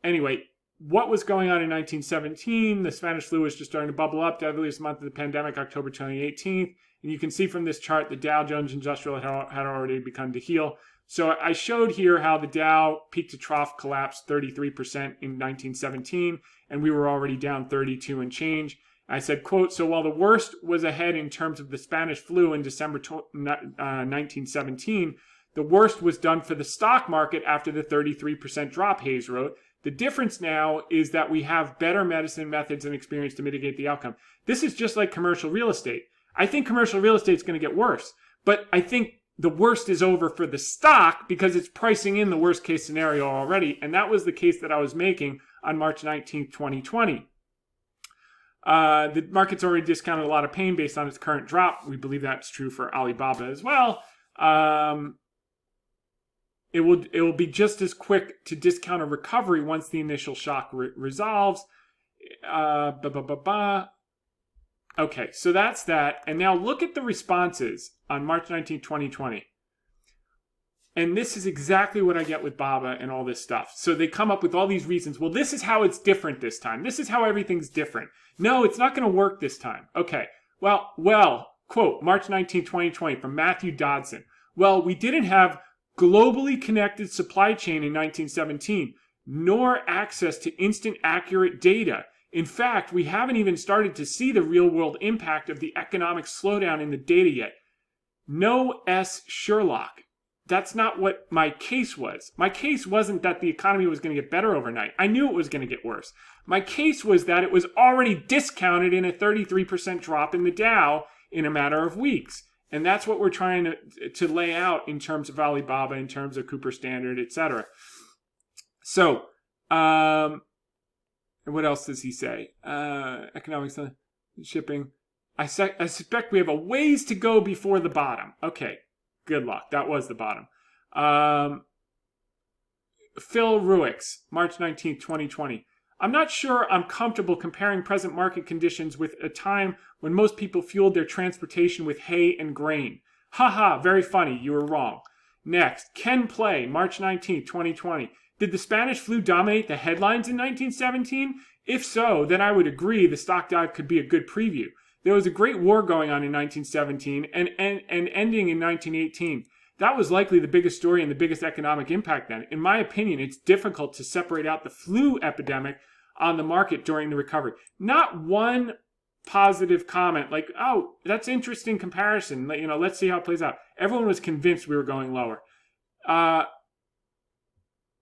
anyway, what was going on in 1917? The Spanish flu was just starting to bubble up. Deadliest month of the pandemic, October 2018. And you can see from this chart, the Dow Jones Industrial had already begun to heal. So I showed here how the Dow peak to trough collapsed 33% in 1917, and we were already down 32 and change. I said, quote, so while the worst was ahead in terms of the Spanish flu in December 1917, the worst was done for the stock market after the 33% drop, Hayes wrote. The difference now is that we have better medicine methods and experience to mitigate the outcome. This is just like commercial real estate. I think commercial real estate is going to get worse, but I think the worst is over for the stock because it's pricing in the worst case scenario already. And that was the case that I was making on March 19th, 2020. The market's already discounted a lot of pain based on its current drop. We believe that's true for Alibaba as well. It will be just as quick to discount a recovery once the initial shock resolves. Okay, so that's that. And now look at the responses on March 19, 2020. And this is exactly what I get with Baba and all this stuff. So they come up with all these reasons. Well, this is how it's different this time. This is how everything's different. No, it's not going to work this time. Okay, well, quote, March 19, 2020 from Matthew Dodson. Well, we didn't have globally connected supply chain in 1917, nor access to instant accurate data. In fact, we haven't even started to see the real-world impact of the economic slowdown in the data yet. No S. Sherlock. That's not what my case was. My case wasn't that the economy was going to get better overnight. I knew it was going to get worse. My case was that it was already discounted in a 33% drop in the Dow in a matter of weeks. And that's what we're trying to lay out in terms of Alibaba, in terms of Cooper Standard, etc. So, what else does he say? Economics, shipping. I suspect we have a ways to go before the bottom. Okay, good luck. That was the bottom. Phil Ruix, March 19th, 2020. I'm not sure I'm comfortable comparing present market conditions with a time when most people fueled their transportation with hay and grain. Haha, very funny. You were wrong. Next, Ken Play, March 19th, 2020. Did the Spanish flu dominate the headlines in 1917? If so, then I would agree the stock dive could be a good preview. There was a great war going on in 1917 and ending in 1918. That was likely the biggest story and the biggest economic impact then. In my opinion, it's difficult to separate out the flu epidemic on the market during the recovery. Not one positive comment like, oh, that's interesting comparison. Let's see how it plays out. Everyone was convinced we were going lower.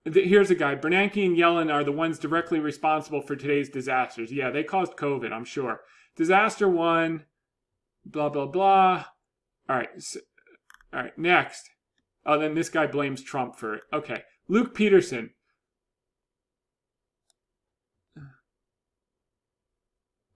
Here's a guy. Bernanke and Yellen are the ones directly responsible for today's disasters. Yeah, they caused COVID, I'm sure. Disaster 1, blah, blah, blah. All right, next. Oh, then this guy blames Trump for it. Okay. Luke Peterson.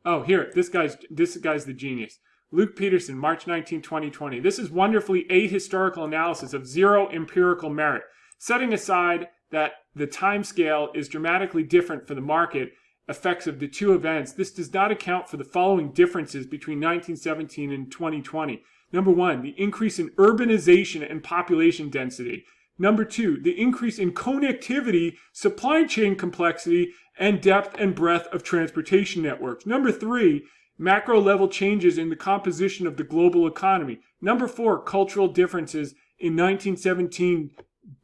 Oh, here. This guy's the genius. Luke Peterson, March 19, 2020. This is wonderfully ahistorical analysis of zero empirical merit. Setting aside that the time scale is dramatically different for the market effects of the two events, this does not account for the following differences between 1917 and 2020. Number one, the increase in urbanization and population density. Number two, the increase in connectivity, supply chain complexity, and depth and breadth of transportation networks. Number three, macro level changes in the composition of the global economy. Number four, cultural differences. In 1917,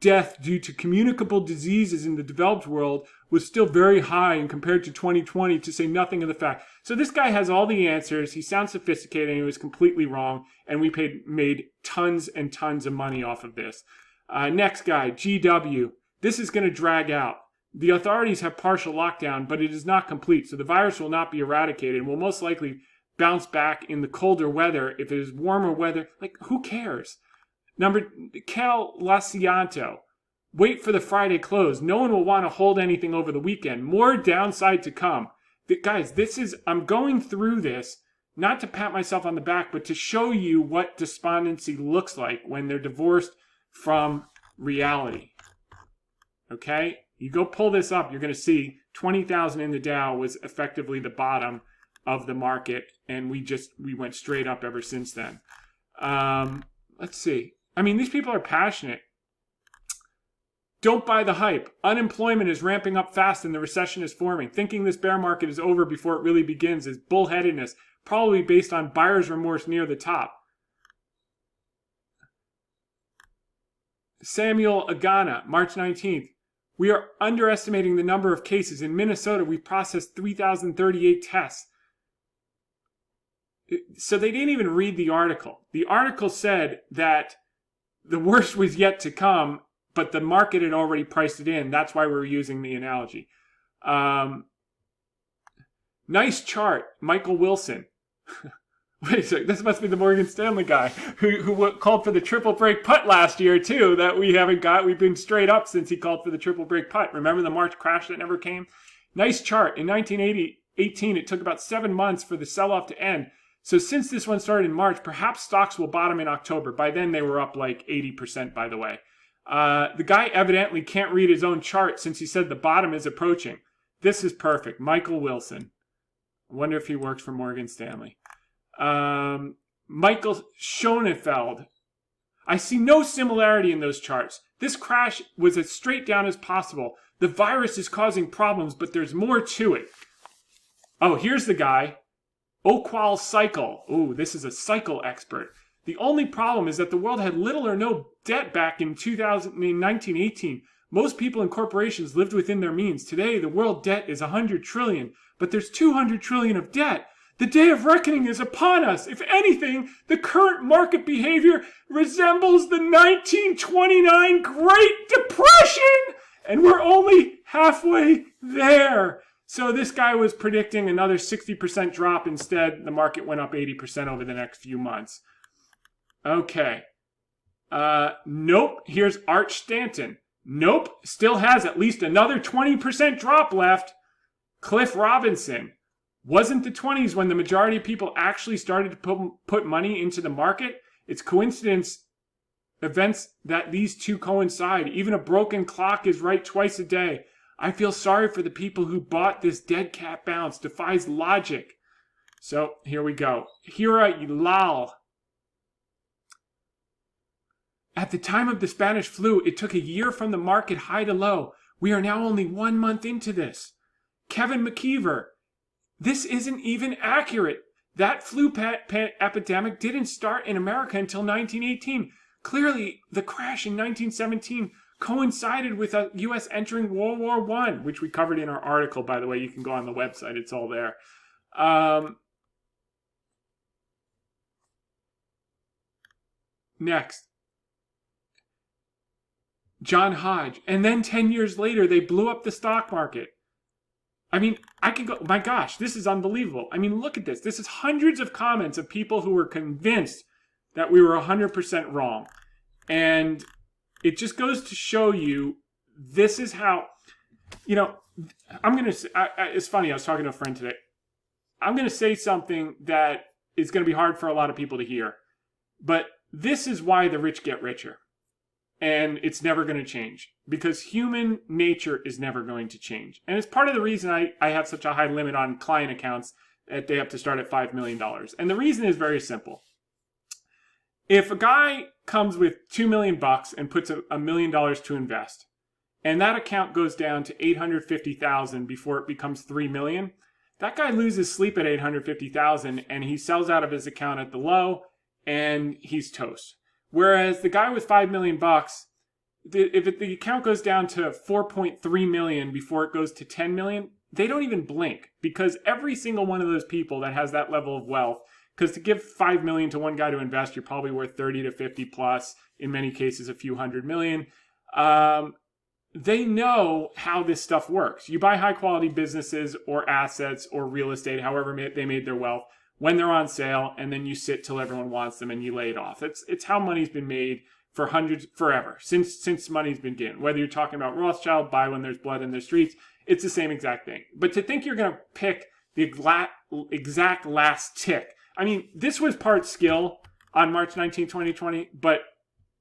death due to communicable diseases in the developed world was still very high and compared to 2020, to say nothing of the fact. So this guy has all the answers. He sounds sophisticated and he was completely wrong. And we made tons and tons of money off of this. Next guy, GW. This is going to drag out. The authorities have partial lockdown, but it is not complete. So the virus will not be eradicated and will most likely bounce back in the colder weather. If it is warmer weather, like, who cares? Cal Lacianto. Wait for the Friday close. No one will want to hold anything over the weekend. More downside to come. Guys, I'm going through this not to pat myself on the back, but to show you what despondency looks like when they're divorced from reality. Okay? You go pull this up, you're going to see 20,000 in the Dow was effectively the bottom of the market, and we went straight up ever since then. Let's see. I mean, these people are passionate. Don't buy the hype. Unemployment is ramping up fast and the recession is forming. Thinking this bear market is over before it really begins is bullheadedness, probably based on buyer's remorse near the top. Samuel Agana, March 19th. We are underestimating the number of cases. In Minnesota, we processed 3,038 tests. So they didn't even read the article. The article said that the worst was yet to come, but the market had already priced it in. That's why we're using the analogy. Nice chart, Michael Wilson. Wait a second, this must be the Morgan Stanley guy who called for the triple break putt last year, too, that we haven't got. We've been straight up since he called for the triple break putt. Remember the March crash that never came? Nice chart. In 1918, it took about 7 months for the sell-off to end. So since this one started in March, perhaps stocks will bottom in October. By then, they were up like 80%, by the way. The guy evidently can't read his own chart since he said the bottom is approaching. This is perfect. Michael Wilson. I wonder if he works for Morgan Stanley. Michael Schoenfeld. I see no similarity in those charts. This crash was as straight down as possible. The virus is causing problems, but there's more to it. Oh, here's the guy. Oqual Cycle. Ooh, this is a cycle expert. The only problem is that the world had little or no debt back in 1918. Most people and corporations lived within their means. Today, the world debt is 100 trillion, but there's 200 trillion of debt. The day of reckoning is upon us. If anything, the current market behavior resembles the 1929 Great Depression, and we're only halfway there. So this guy was predicting another 60% drop. Instead, the market went up 80% over the next few months. Okay. Nope. Here's Art Stanton. Nope. Still has at least another 20% drop left. Cliff Robinson. Wasn't the 20s when the majority of people actually started to put money into the market? It's coincidence events that these two coincide. Even a broken clock is right twice a day. I feel sorry for the people who bought this dead cat bounce. Defies logic. So here we go. Hira Ilal. At the time of the Spanish flu, it took a year from the market high to low. We are now only 1 month into this. Kevin McKeever. This isn't even accurate. That flu epidemic didn't start in America until 1918. Clearly, the crash in 1917 coincided with the U.S. entering World War I, which we covered in our article, by the way. You can go on the website. It's all there. Next. John Hodge. And then 10 years later, they blew up the stock market. I mean, I could go, my gosh, this is unbelievable. I mean, look at this. This is hundreds of comments of people who were convinced that we were 100% wrong. And it just goes to show you, this is how, it's funny, I was talking to a friend today. I'm going to say something that is going to be hard for a lot of people to hear. But this is why the rich get richer. And it's never going to change, because human nature is never going to change. And it's part of the reason I have such a high limit on client accounts that they have to start at $5 million. And the reason is very simple. If a guy comes with $2 million and puts $1 million to invest, and that account goes down to $850,000 before it becomes $3 million, that guy loses sleep at $850,000 and he sells out of his account at the low and he's toast. Whereas the guy with $5 million, if the account goes down to 4.3 million before it goes to 10 million, they don't even blink, because every single one of those people that has that level of wealth, because to give 5 million to one guy to invest, you're probably worth 30 to 50 plus, in many cases a few hundred million. They know how this stuff works. You buy high quality businesses or assets or real estate, however they made their wealth, when they're on sale, and then you sit till everyone wants them and you lay it off. It's how money's been made for forever, since money's been given. Whether you're talking about Rothschild, buy when there's blood in the streets, it's the same exact thing. But to think you're going to pick the exact last tick. I mean, this was part skill on March 19, 2020, but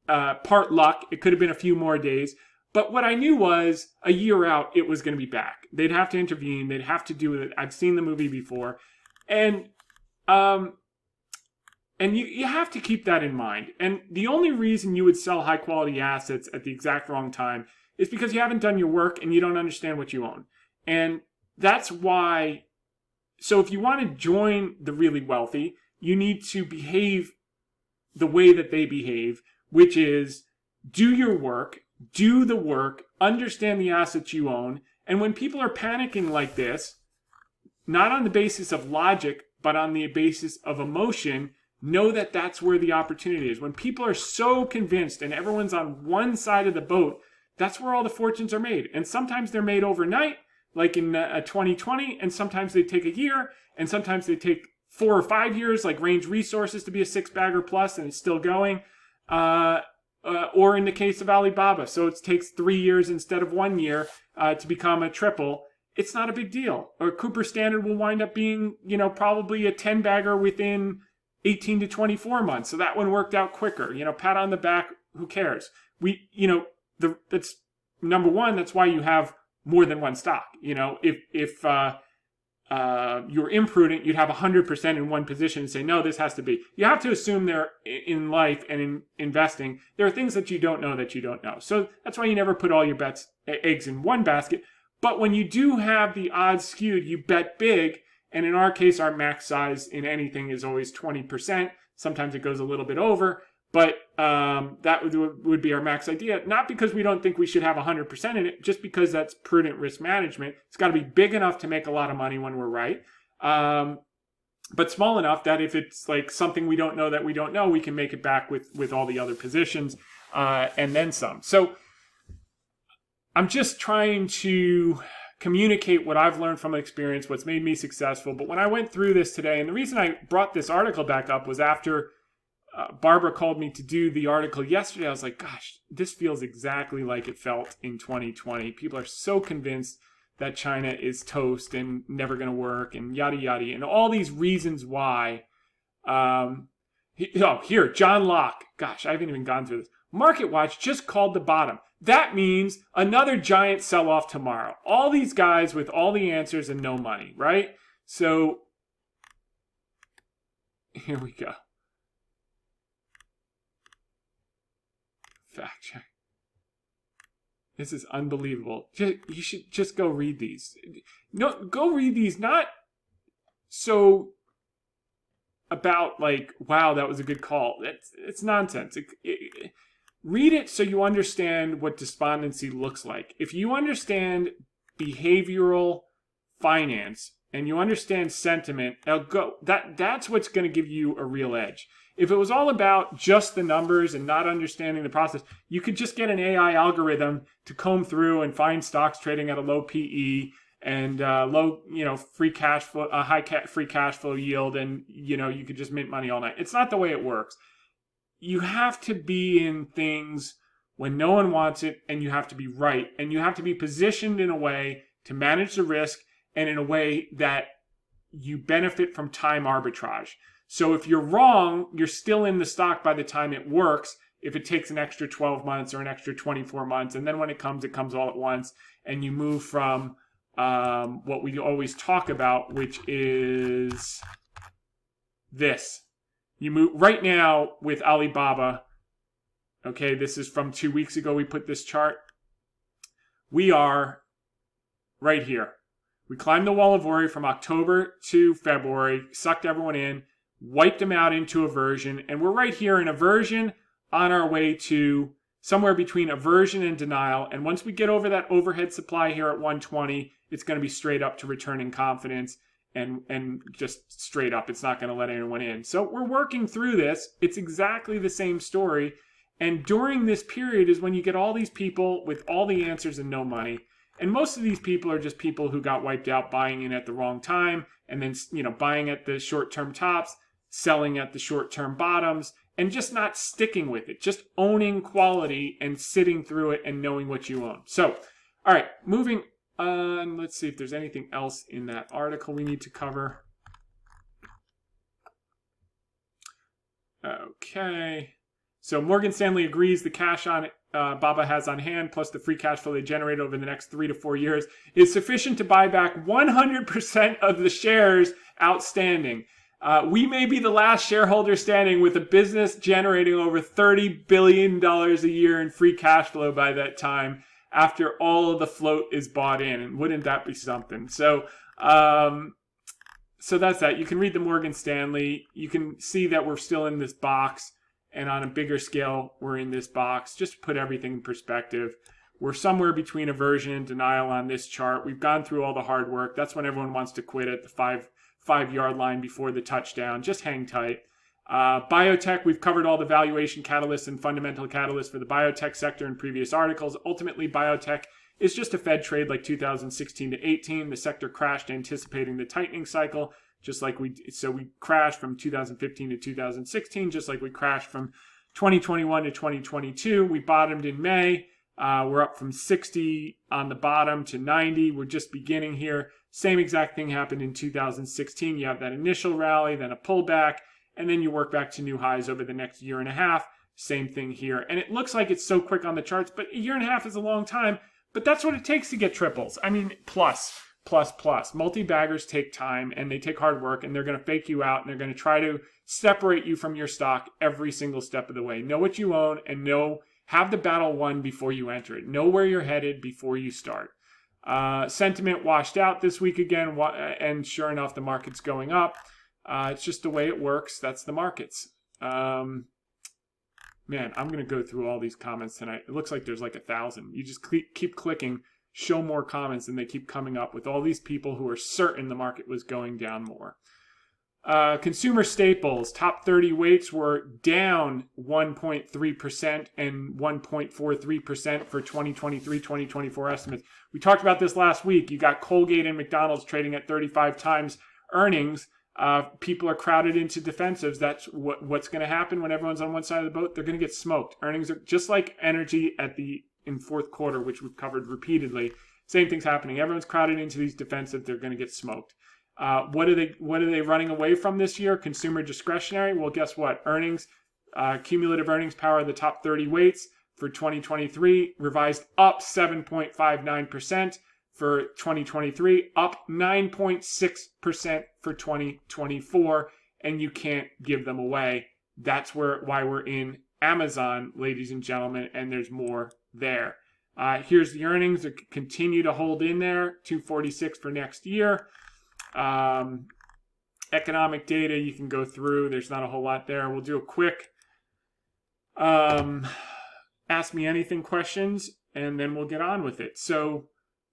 part luck. It could have been a few more days. But what I knew was a year out, it was going to be back. They'd have to intervene. They'd have to do it. I've seen the movie before. And you have to keep that in mind. And the only reason you would sell high quality assets at the exact wrong time is because you haven't done your work and you don't understand what you own. And that's why, so if you want to join the really wealthy, you need to behave the way that they behave, which is do your work, do the work, understand the assets you own. And when people are panicking like this, not on the basis of logic, but on the basis of emotion, know that that's where the opportunity is. When people are so convinced and everyone's on one side of the boat, that's where all the fortunes are made. And sometimes they're made overnight, like in 2020, and sometimes they take a year, and sometimes they take 4 or 5 years, like Range Resources to be a 6-bagger plus, and it's still going. Or in the case of Alibaba, so it takes 3 years instead of 1 year to become a triple. It's not a big deal. Or Cooper Standard will wind up being, probably a 10-bagger within 18 to 24 months. So that one worked out quicker. Pat on the back, who cares? That's number one. That's why you have more than one stock. If you're imprudent, you'd have 100% in one position and say, no, this has to be. You have to assume there in life and in investing, there are things that you don't know. So that's why you never put all your eggs in one basket. But when you do have the odds skewed, you bet big. And in our case, our max size in anything is always 20%. Sometimes it goes a little bit over, but that would be our max idea. Not because we don't think we should have 100% in it, just because that's prudent risk management. It's got to be big enough to make a lot of money when we're right. But small enough that if it's like something we don't know that we don't know, we can make it back with all the other positions and then some. So I'm just trying to communicate what I've learned from experience, what's made me successful. But when I went through this today, and the reason I brought this article back up was after Barbara called me to do the article yesterday. I was like, gosh, this feels exactly like it felt in 2020. People are so convinced that China is toast and never going to work and yada, yada, and all these reasons why. Here, John Locke. Gosh, I haven't even gone through this. MarketWatch just called the bottom. That means another giant sell-off tomorrow. All these guys with all the answers and no money, right? So, here we go. Fact check. This is unbelievable. You should just go read these. No, go read these. Not so about like, wow, that was a good call. It's nonsense. Read it so you understand what despondency looks like. If you understand behavioral finance and you understand sentiment, that's what's going to give you a real edge. If it was all about just the numbers and not understanding the process, you could just get an AI algorithm to comb through and find stocks trading at a low PE and low, free cash flow, free cash flow yield, and you could just mint money all night. It's not the way it works. You have to be in things when no one wants it, and you have to be right, and you have to be positioned in a way to manage the risk and in a way that you benefit from time arbitrage. So if you're wrong, you're still in the stock by the time it works, if it takes an extra 12 months or an extra 24 months. And then when it comes all at once. And you move from what we always talk about, which is this. You move right now with Alibaba. Okay, this is from 2 weeks ago. We put this chart. We are right here. We climbed the wall of worry from October to February, sucked everyone in, wiped them out into aversion, and we're right here in aversion on our way to somewhere between aversion and denial. And once we get over that overhead supply here at 120, it's going to be straight up to returning confidence and just straight up. It's not going to let anyone in. So we're working through this. It's exactly the same story. And during this period is when you get all these people with all the answers and no money. And most of these people are just people who got wiped out buying in at the wrong time and then, buying at the short-term tops, selling at the short-term bottoms, and just not sticking with it, just owning quality and sitting through it and knowing what you own. So, all right, moving on. Let's see if there's anything else in that article we need to cover. Okay. So Morgan Stanley agrees the cash on Baba has on hand, plus the free cash flow they generate over the next 3 to 4 years, is sufficient to buy back 100% of the shares outstanding. We may be the last shareholder standing with a business generating over $30 billion a year in free cash flow by that time, after all of the float is bought in. And wouldn't that be something? So that's that. You can read the Morgan Stanley. You can see that we're still in this box. And on a bigger scale, we're in this box. Just to put everything in perspective, we're somewhere between aversion and denial on this chart. We've gone through all the hard work. That's when everyone wants to quit at the five-yard line before the touchdown. Just hang tight. Biotech, we've covered all the valuation catalysts and fundamental catalysts for the biotech sector in previous articles. Ultimately, biotech is just a Fed trade like 2016 to 18. The sector crashed anticipating the tightening cycle. We crashed from 2015 to 2016, just like we crashed from 2021 to 2022. We bottomed in May. We're up from 60 on the bottom to 90. We're just beginning here. Same exact thing happened in 2016. You have that initial rally, then a pullback, and then you work back to new highs over the next year and a half. Same thing here. And it looks like it's so quick on the charts, but a year and a half is a long time. But that's what it takes to get triples. I mean, plus. Multi-baggers take time and they take hard work, and they're going to fake you out, and they're going to try to separate you from your stock every single step of the way. Know what you own and have the battle won before you enter it. Know where you're headed before you start. Sentiment washed out this week again, and sure enough, the market's going up. It's just the way it works. That's the markets. Man, I'm going to go through all these comments tonight. It looks like there's like 1,000. You just keep clicking, show more comments, and they keep coming up with all these people who are certain the market was going down more. Consumer staples, top 30 weights were down 1.3% and 1.43% for 2023-2024 estimates. We talked about this last week. You got Colgate and McDonald's trading at 35 times earnings. People are crowded into defensives. That's what's going to happen when everyone's on one side of the boat. They're going to get smoked. Earnings are just like energy in fourth quarter, which we've covered repeatedly. Same thing's happening. Everyone's crowded into these defensive. They're going to get smoked. What are they running away from this year? Consumer discretionary. Well, guess what? Earnings, cumulative earnings power of the top 30 weights for 2023 revised up 7.59% for 2023, up 9.6% for 2024, and you can't give them away. That's why we're in Amazon, ladies and gentlemen, and there's more there. Here's the earnings that continue to hold in there, 246 for next year. Economic data you can go through. There's not a whole lot there. We'll do a quick ask me anything questions, and then we'll get on with it. So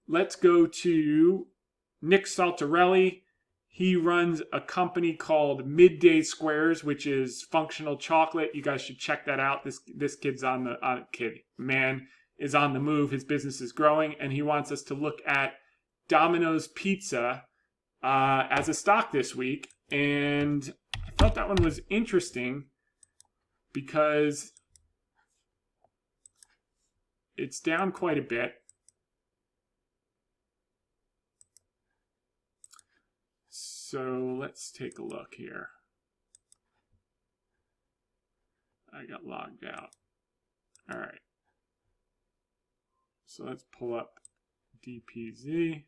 let's go to Nick Saltarelli. He runs a company called Midday Squares, which is functional chocolate. You guys should check that out. This kid's man is on the move. His business is growing, and he wants us to look at Domino's Pizza as a stock this week. And I thought that one was interesting because it's down quite a bit. So let's take a look here. I got logged out. All right. So let's pull up DPZ.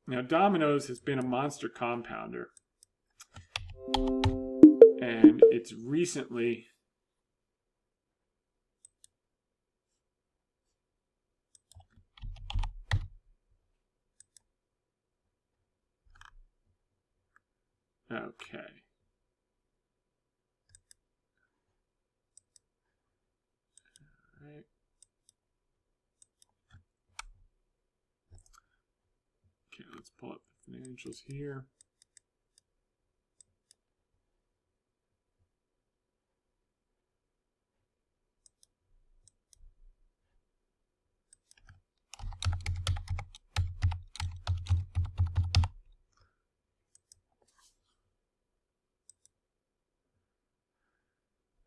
Now, Domino's has been a monster compounder. And it's recently okay. All right. Okay, let's pull up the financials here.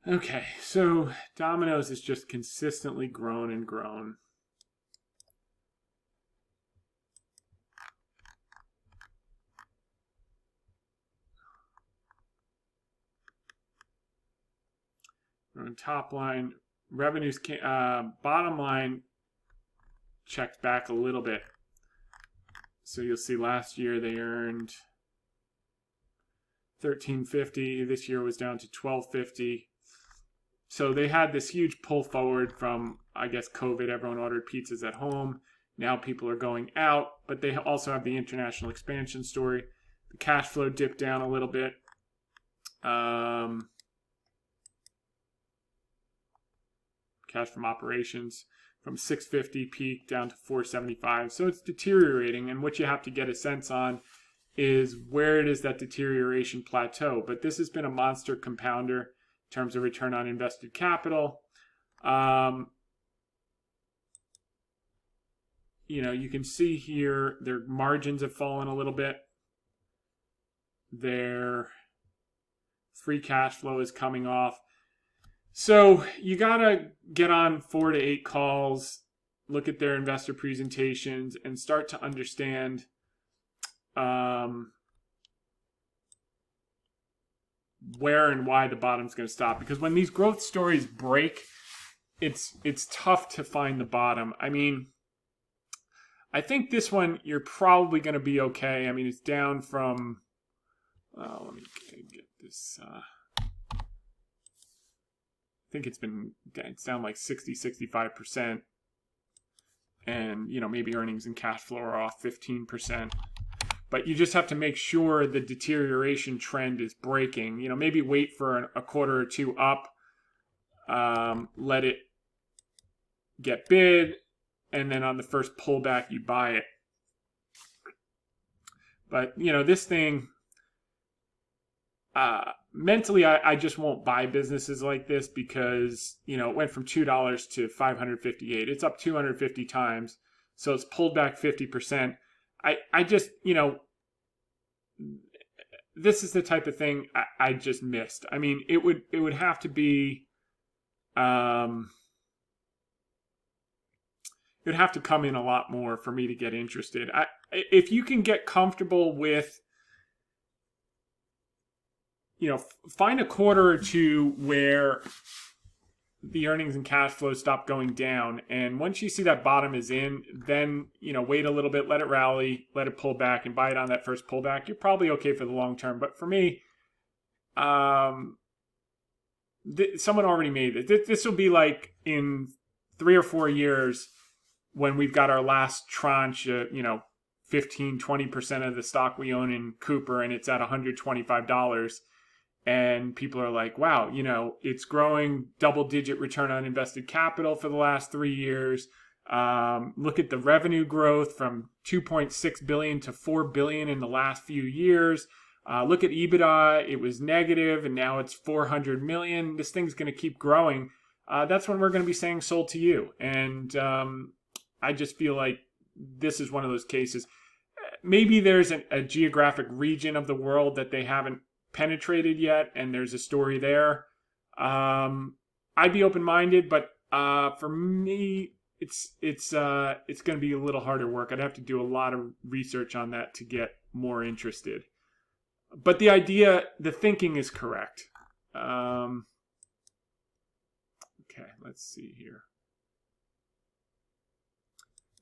Okay, so Domino's has just consistently grown and grown. On top line, revenues, bottom line checked back a little bit. So you'll see last year they earned $13.50. This year was down to $12.50. So they had this huge pull forward from, I guess, COVID. Everyone ordered pizzas at home. Now people are going out, but they also have the international expansion story. The cash flow dipped down a little bit. Cash from operations from $650 peak down to $475. So it's deteriorating, and what you have to get a sense on is where does that deterioration plateau. But this has been a monster compounder in terms of return on invested capital. You can see here their margins have fallen a little bit. Their free cash flow is coming off. So you got to get on 4 to 8 calls, look at their investor presentations, and start to understand where and why the bottom's going to stop. Because when these growth stories break, it's tough to find the bottom. I mean, I think this one, you're probably going to be okay. I mean, it's down from, let me get this. I think it's down like 65%. And, maybe earnings and cash flow are off 15%. But you just have to make sure the deterioration trend is breaking. Maybe wait for a quarter or two up, let it get bid, and then on the first pullback, you buy it. But, this thing, mentally, I just won't buy businesses like this because, it went from $2 to $558. It's up 250 times. So it's pulled back 50%. I just, this is the type of thing I just missed. I mean, it would have to be, it would have to come in a lot more for me to get interested. If you can get comfortable with, find a quarter or two where the earnings and cash flow stop going down. And once you see that bottom is in, then, wait a little bit, let it rally, let it pull back and buy it on that first pullback. You're probably okay for the long term. But for me, someone already made it. This will be like in 3 or 4 years when we've got our last tranche, 15, 20% of the stock we own in Cooper and it's at $125. And people are like, wow, it's growing double-digit return on invested capital for the last 3 years. Look at the revenue growth from $2.6 billion to $4 billion in the last few years. Look at EBITDA. It was negative, and now it's $400 million. This thing's going to keep growing. That's when we're going to be saying sold to you. And I just feel like this is one of those cases. Maybe there's a geographic region of the world that they haven't penetrated yet, and there's a story there. I'd be open-minded, but for me, it's going to be a little harder work. I'd have to do a lot of research on that to get more interested. But the thinking is correct. Okay, let's see here.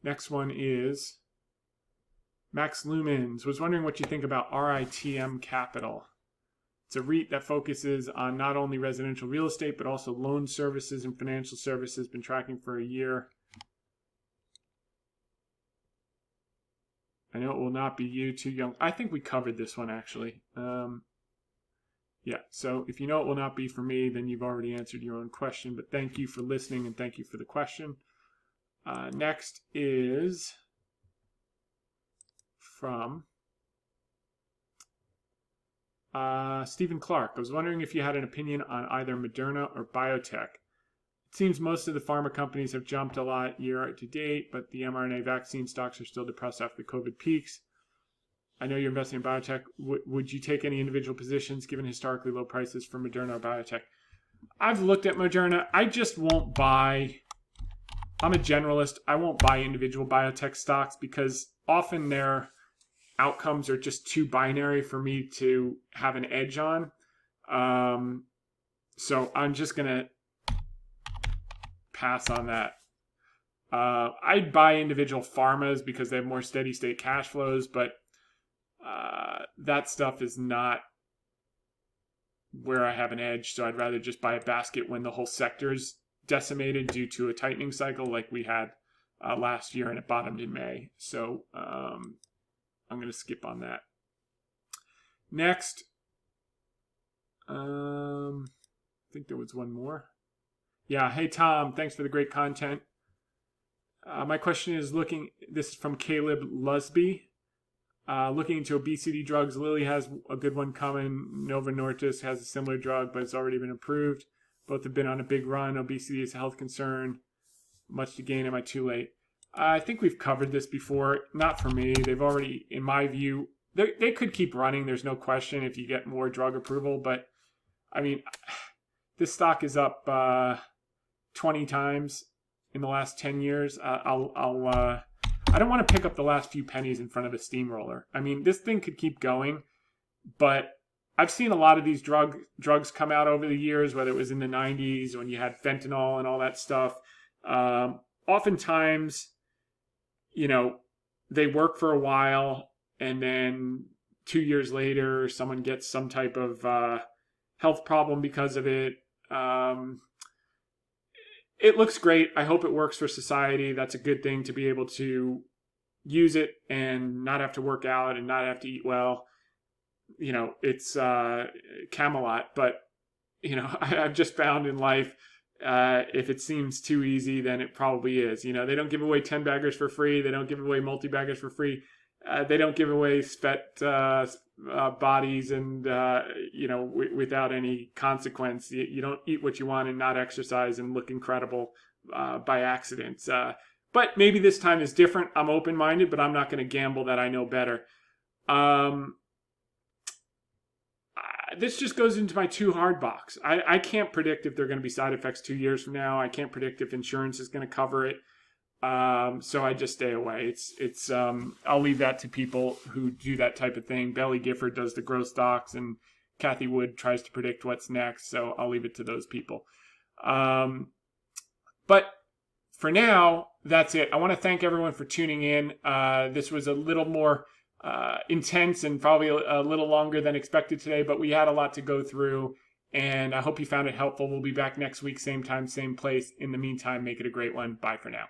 Next one is Max Lumens. Was wondering what you think about RITM Capital. It's a REIT that focuses on not only residential real estate, but also loan services and financial services. Been tracking for a year. I know it will not be you, too young. I think we covered this one, actually. Yeah, so if you know it will not be for me, then you've already answered your own question. But thank you for listening, and thank you for the question. Next is from Stephen Clark. I was wondering if you had an opinion on either Moderna or biotech. It seems most of the pharma companies have jumped a lot year to date, but the mRNA vaccine stocks are still depressed after the COVID peaks. I know you're investing in biotech. Would you take any individual positions given historically low prices for Moderna or biotech? I've looked at Moderna. I just won't buy. I'm a generalist. I won't buy individual biotech stocks because often their outcomes are just too binary for me to have an edge on. So I'm just going to pass on that. I'd buy individual pharmas because they have more steady state cash flows, but that stuff is not where I have an edge. So I'd rather just buy a basket when the whole sector is decimated due to a tightening cycle like we had last year, and it bottomed in May. So I'm going to skip on that. Next, I think there was one more. Yeah, hey Tom, thanks for the great content. My question is this is from Caleb Lusby. Looking into obesity drugs, Lilly has a good one coming. Novo Nordisk has a similar drug, but it's already been approved. Both have been on a big run. Obesity is a health concern. Much to gain. Am I too late? I think we've covered this before. Not for me. They've already, in my view, they could keep running. There's no question if you get more drug approval. But, I mean, this stock is up 20 times in the last 10 years. I don't want to pick up the last few pennies in front of a steamroller. I mean, this thing could keep going, but I've seen a lot of these drugs come out over the years, whether it was in the 90s when you had fentanyl and all that stuff. Oftentimes, they work for a while, and then 2 years later, someone gets some type of health problem because of it. It looks great. I hope it works for society. That's a good thing to be able to, use it and not have to work out and not have to eat well, it's Camelot. But, I've just found in life, if it seems too easy, then it probably is. They don't give away 10 baggers for free. They don't give away multi-baggers for free. They don't give away spet bodies and, without any consequence. You don't eat what you want and not exercise and look incredible by accident. But maybe this time is different. I'm open-minded, but I'm not going to gamble that I know better. This just goes into my too hard box. I can't predict if there are going to be side effects 2 years from now. I can't predict if insurance is going to cover it. So I just stay away. It's I'll leave that to people who do that type of thing. Belly Gifford does the growth stocks, and Kathy Wood tries to predict what's next. So I'll leave it to those people. But for now, that's it. I want to thank everyone for tuning in. This was a little more intense and probably a little longer than expected today, but we had a lot to go through, and I hope you found it helpful. We'll be back next week, same time, same place. In the meantime, make it a great one. Bye for now.